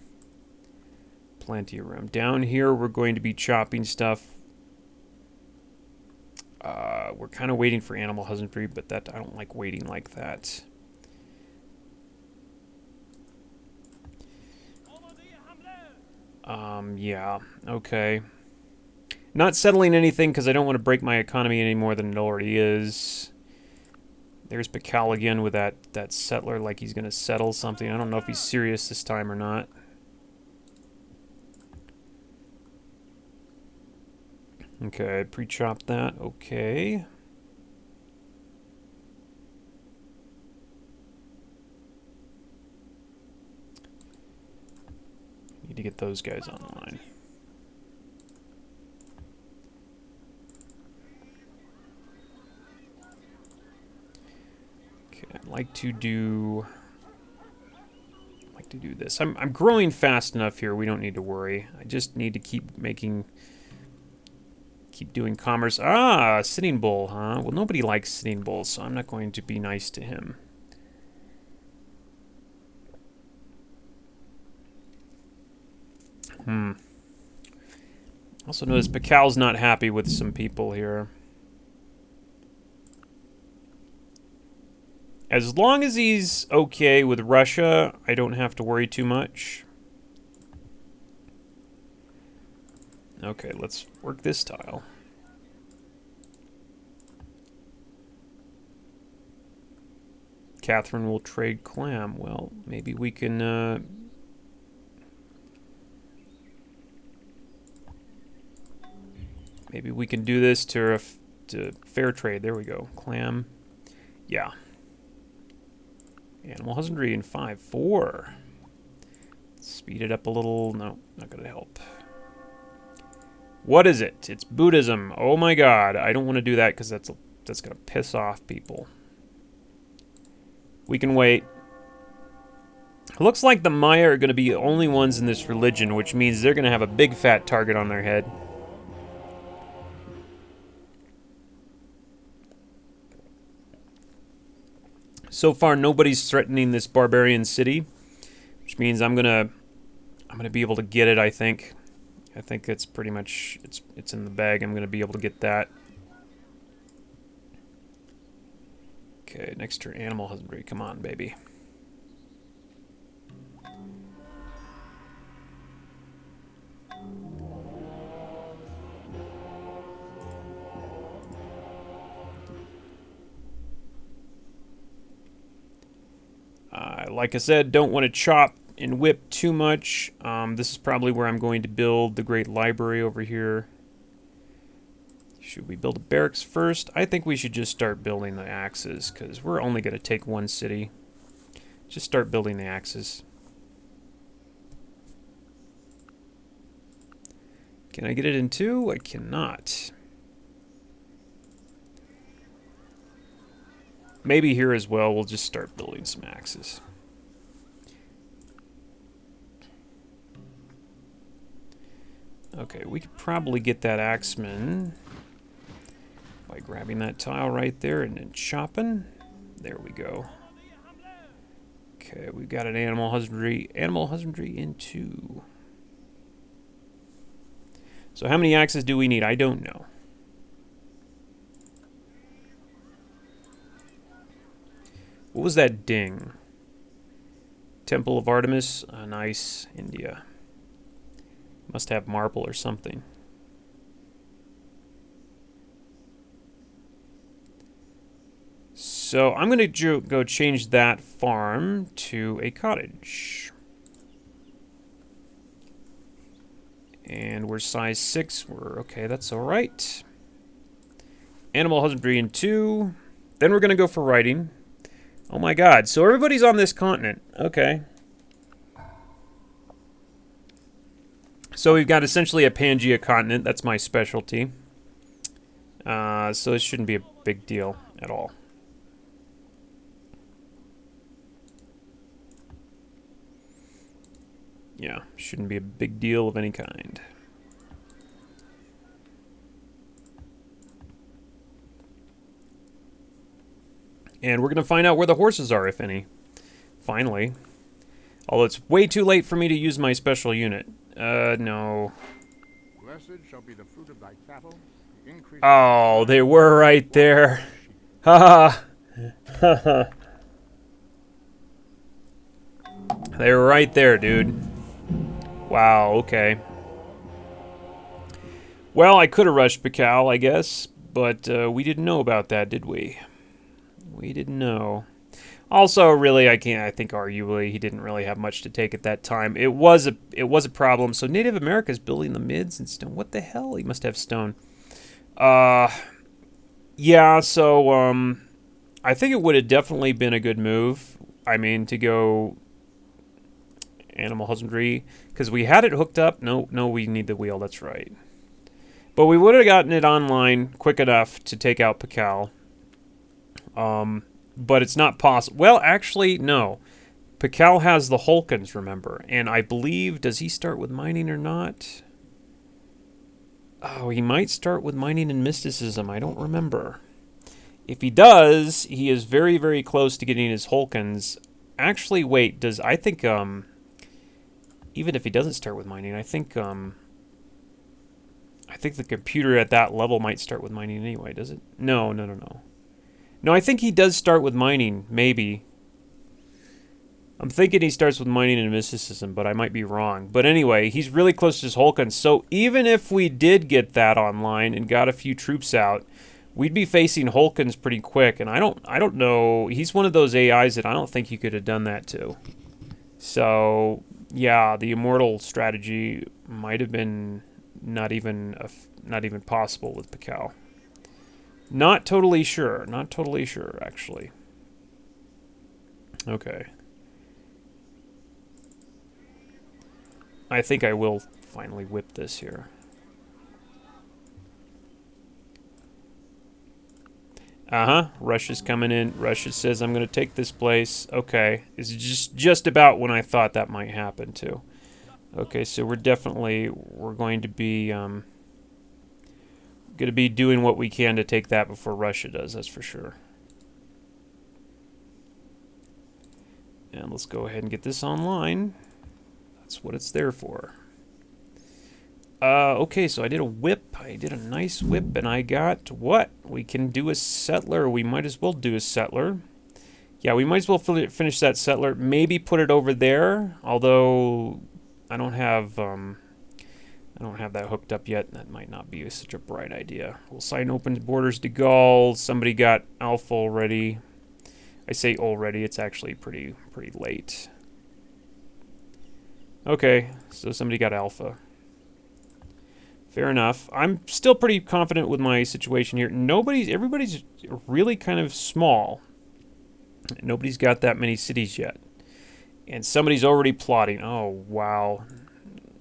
Plenty of room. Down here we're going to be chopping stuff. We're kind of waiting for animal husbandry, but I don't like waiting like that. Yeah, okay. Not settling anything because I don't want to break my economy any more than it already is. There's Bacal again with that settler like he's going to settle something. I don't know if he's serious this time or not. Okay, pre-chop that. Okay. Need to get those guys online. Okay, I'd like to do this. I'm growing fast enough here. We don't need to worry. I just need to keep doing commerce. Ah, Sitting Bull, huh? Well, nobody likes Sitting Bull, so I'm not going to be nice to him. Also notice Bacal's not happy with some people here. As long as he's okay with Russia, I don't have to worry too much. Okay, let's work this tile. Catherine will trade clam. Well, maybe we can... maybe we can do this to fair trade. There we go. Clam. Yeah. Animal husbandry in 5-4. Speed it up a little. No, not going to help. What is it? It's Buddhism. Oh my god. I don't want to do that because that's going to piss off people. We can wait. Looks like the Maya are going to be the only ones in this religion, which means they're going to have a big fat target on their head. So far, nobody's threatening this barbarian city, which means I'm gonna be able to get it. I think it's pretty much it's in the bag. I'm gonna be able to get that. Okay, next turn, animal husbandry. Come on, baby. Like I said, don't want to chop and whip too much. This is probably where I'm going to build the great library over here. Should we build a barracks first? I think we should just start building the axes, because we're only going to take one city. Just start building the axes. Can I get it in 2? I cannot. Maybe here as well, we'll just start building some axes. Okay, we could probably get that axeman by grabbing that tile right there and then chopping. There we go. Okay, we've got an animal husbandry in 2. So how many axes do we need? I don't know. What was that ding? Temple of Artemis? Nice. India. Must have marble or something. So I'm going to go change that farm to a cottage. And we're size 6. We're okay, that's all right. Animal husbandry in 2. Then we're going to go for writing. Oh my god, so everybody's on this continent. Okay. So we've got essentially a Pangea continent. That's my specialty. So it shouldn't be a big deal at all. Yeah, shouldn't be a big deal of any kind. And we're going to find out where the horses are, if any. Finally. Although it's way too late for me to use my special unit. No. Blessed shall be the fruit of thy cattle. Oh, they were right there. Ha ha. They were right there, dude. Wow, okay. Well, I could have rushed Pakal, I guess, but we didn't know about that, did we? We didn't know. Also, really, I think arguably he didn't really have much to take at that time. It was a problem. So Native America's building the mids and stone. What the hell? He must have stone. Yeah. So I think it would have definitely been a good move. I mean, to go animal husbandry because we had it hooked up. No, we need the wheel. That's right. But we would have gotten it online quick enough to take out Pakal. But it's not possible. Well, actually, no. Pakal has the Hulkans, remember. And I believe, does he start with mining or not? Oh, he might start with mining and mysticism. I don't remember. If he does, he is very, very close to getting his Hulkans. Actually, wait, I think, even if he doesn't start with mining, I think the computer at that level might start with mining anyway, does it? No. No, I think he does start with mining, maybe. I'm thinking he starts with mining and mysticism, but I might be wrong. But anyway, he's really close to his Hulkans. So even if we did get that online and got a few troops out, we'd be facing Hulkans pretty quick. And I don't know. He's one of those AIs that I don't think you could have done that to. So yeah, the immortal strategy might have been not even possible with Pakal. Not totally sure, actually. Okay. I think I will finally whip this here. Uh-huh. Russia's coming in. Russia says, I'm going to take this place. Okay. It's just about when I thought that might happen, too. Okay, so we're going to be doing what we can to take that before Russia does, that's for sure. And let's go ahead and get this online. That's what it's there for. Okay, so I did a whip. I did a nice whip, and I got what? We can do a settler. We might as well do a settler. Yeah, we might as well finish that settler. Maybe put it over there, although I don't have that hooked up yet. That might not be such a bright idea. We'll sign open borders to Gaul. Somebody got Alpha already. I say already. It's actually pretty late. Okay, so somebody got Alpha. Fair enough. I'm still pretty confident with my situation here. Everybody's really kind of small. Nobody's got that many cities yet. And somebody's already plotting. Oh, wow.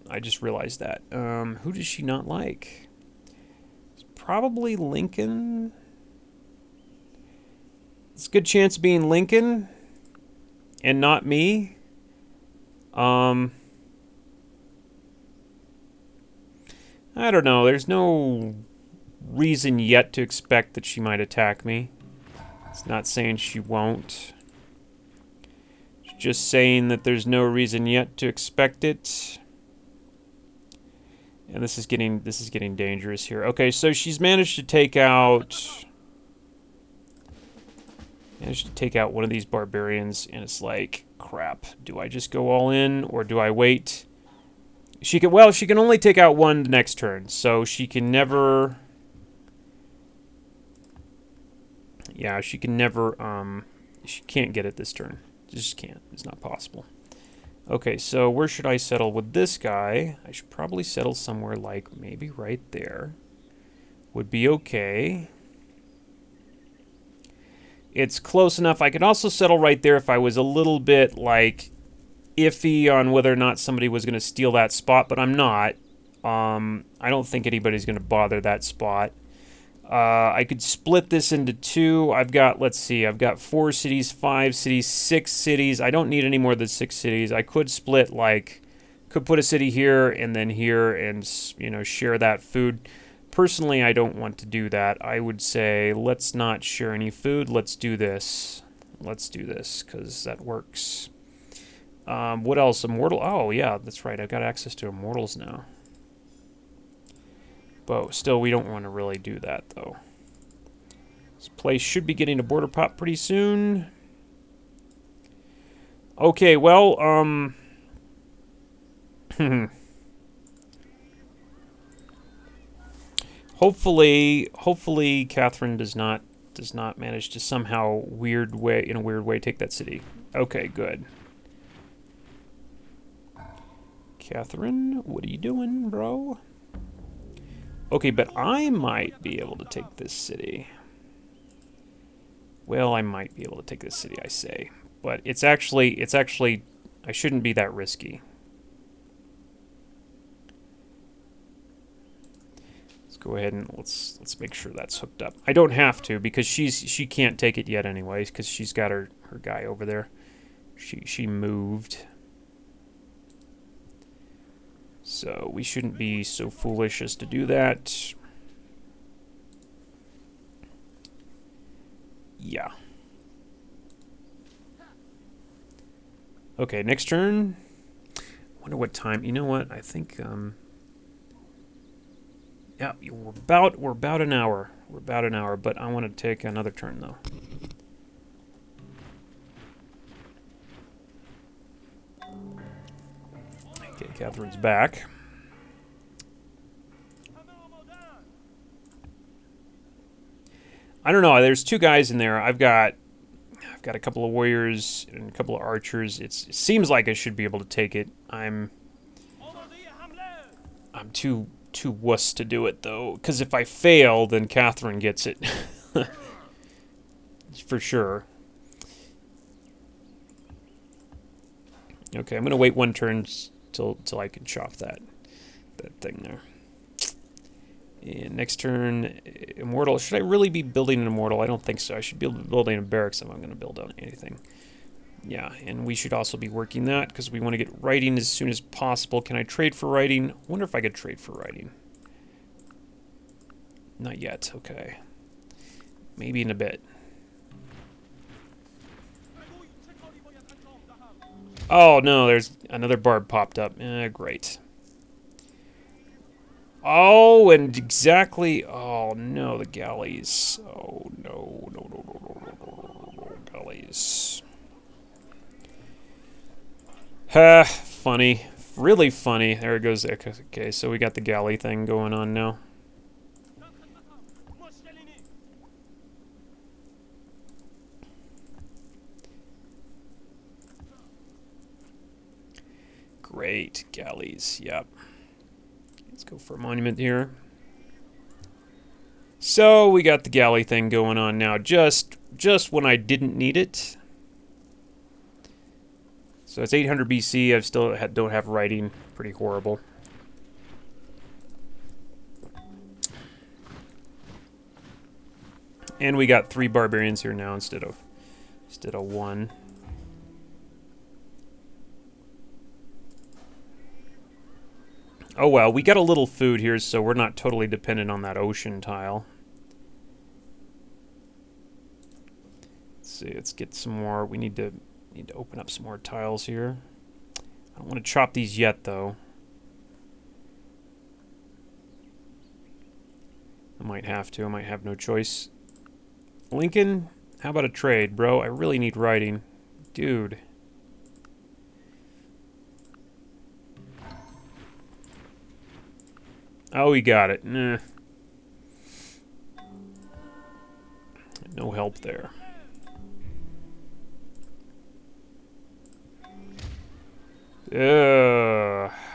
I just realized that. Who does she not like? It's probably Lincoln. It's a good chance of being Lincoln and not me. I don't know. There's no reason yet to expect that she might attack me. It's not saying she won't. It's just saying that there's no reason yet to expect it. And this is getting dangerous here. Okay, so she's managed to take out one of these barbarians, and it's like, crap. Do I just go all in, or do I wait? She can only take out one the next turn, so she can never. Yeah, she can never. She can't get it this turn. She just can't. It's not possible. Okay, so where should I settle with this guy? I should probably settle somewhere like maybe right there. Would be okay. It's close enough. I could also settle right there if I was a little bit like iffy on whether or not somebody was going to steal that spot, but I'm not. I don't think anybody's going to bother that spot. I could split this into two. I've got 4 cities, 5 cities, 6 cities. I don't need any more than 6 cities. I could split, could put a city here and then here and, share that food. Personally, I don't want to do that. I would say, let's not share any food. Let's do this. Let's do this, because that works. What else? Immortal? Oh, yeah, that's right. I've got access to immortals now. But still, we don't want to really do that, though. This place should be getting a border pop pretty soon. Okay, well, hopefully Catherine does not manage to somehow in a weird way take that city. Okay, good. Catherine, what are you doing, bro? Okay, but I might be able to take this city. Well, I might be able to take this city, I say. But it's actually, I shouldn't be that risky. Let's go ahead and let's make sure that's hooked up. I don't have to, because she can't take it yet anyways, because she's got her guy over there. She moved. So we shouldn't be so foolish as to do that. Yeah. Okay, next turn. Wonder what time. You know what? I think yeah, we're about an hour. We're about an hour, but I want to take another turn though. Okay, Catherine's back. I don't know. There's 2 guys in there. I've got a couple of warriors and a couple of archers. It seems like I should be able to take it. I'm too wuss to do it though, because if I fail, then Catherine gets it. For sure. Okay, I'm gonna wait one turn till I can chop that thing there. And next turn, immortal. Should I really be building an immortal? I don't think so. I should be building a barracks if I'm going to build on anything. Yeah, and we should also be working that because we want to get writing as soon as possible. Can I trade for writing? I wonder if I could trade for writing. Not yet. Okay. Maybe in a bit. Oh, no, there's another barb popped up. Great. Oh, and exactly... Oh, no, the galleys. Oh, no, no, no, no, no, no, no, no, galleys. Ha, funny. Really funny. There it goes. Okay, so we got the galley thing going on now. Great. Galleys, yep. Let's go for a monument here. So we got the galley thing going on now, just when I didn't need it. So it's 800 BC. I still don't have writing. Pretty horrible. And we got 3 barbarians here now instead of 1. Oh well, we got a little food here, so we're not totally dependent on that ocean tile. Let's see, let's get some more. We need to open up some more tiles here. I don't want to chop these yet, though. I might have to. I might have no choice. Lincoln, how about a trade, bro? I really need writing. Dude. Oh, he got it. Nah. No help there.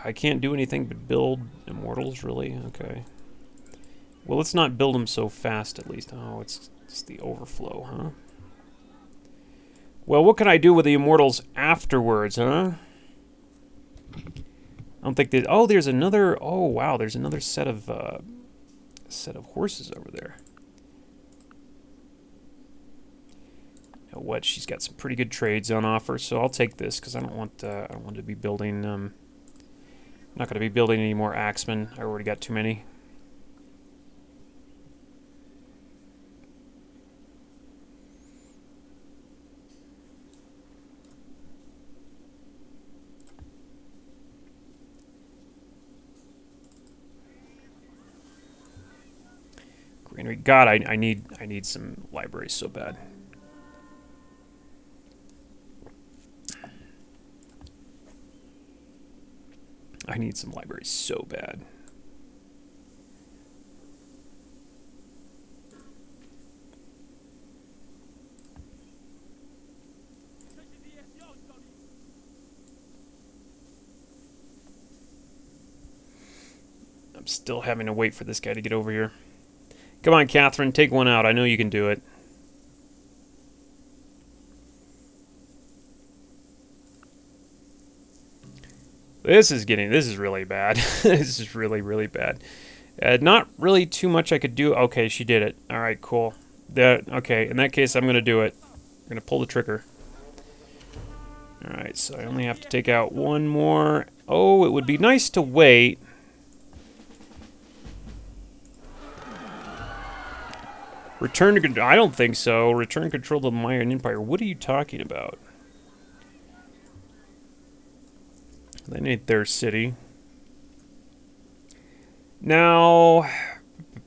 I can't do anything but build immortals, really? Okay. Well, let's not build them so fast, at least. Oh, it's the overflow, huh? Well, what can I do with the immortals afterwards, huh? I don't think that... Oh, there's another... Oh, wow, there's another set of horses over there. You know what? She's got some pretty good trades on offer, so I'll take this because I don't want to be building. I'm not going to be building any more axemen. I already got too many. Greenery. God, I need some libraries so bad. I need some libraries so bad. I'm still having to wait for this guy to get over here. Come on, Catherine, take one out. I know you can do it. This is really bad. This is really, really bad. Not really too much I could do. Okay, she did it. All right, cool. Okay, in that case, I'm going to do it. I'm going to pull the trigger. All right, so I only have to take out one more. Oh, it would be nice to wait. Return to control. I don't think so. Return control to the Mayan Empire. What are you talking about? They need their city. Now,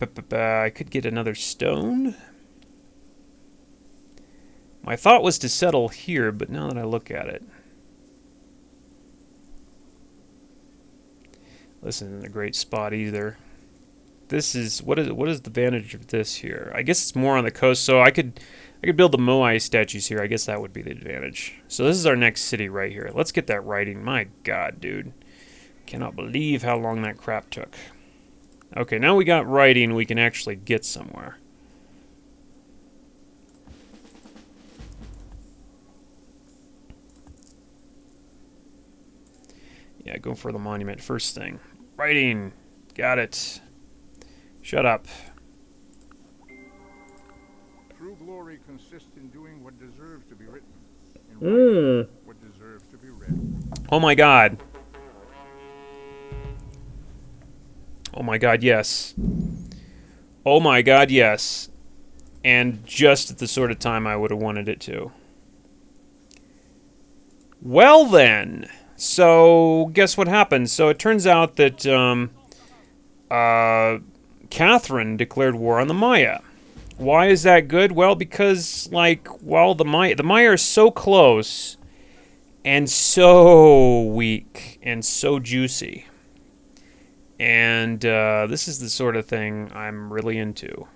I could get another stone. My thought was to settle here, but now that I look at it, this isn't a great spot either. This is what is the advantage of this here? I guess it's more on the coast, so I could build the Moai statues here. I guess that would be the advantage. So this is our next city right here. Let's get that writing. My God, dude. Cannot believe how long that crap took. Okay, now we got writing, we can actually get somewhere. Yeah, go for the monument first thing. Writing. Got it. Shut up. True glory consists in doing what deserves to be written, in writing what deserves to be read. Oh my god. Oh my god, yes. Oh my god, yes. And just at the sort of time I would have wanted it to. Well then. So, guess what happened? So it turns out that Catherine declared war on the Maya. Why is that good? Well, because, like, well, the Maya are so close and so weak and so juicy. And this is the sort of thing I'm really into.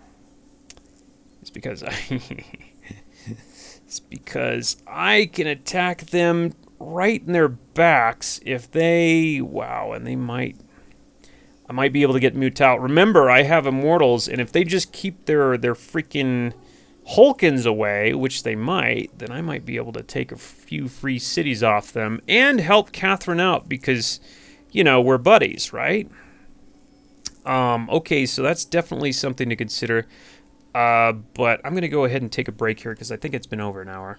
It's because I can attack them right in their backs if they... Wow, and I might be able to get Mutal. Remember, I have Immortals, and if they just keep their freaking Hulkins away, which they might, then I might be able to take a few free cities off them and help Catherine out because, you know, we're buddies, right? Okay, so that's definitely something to consider. But I'm going to go ahead and take a break here because I think it's been over an hour.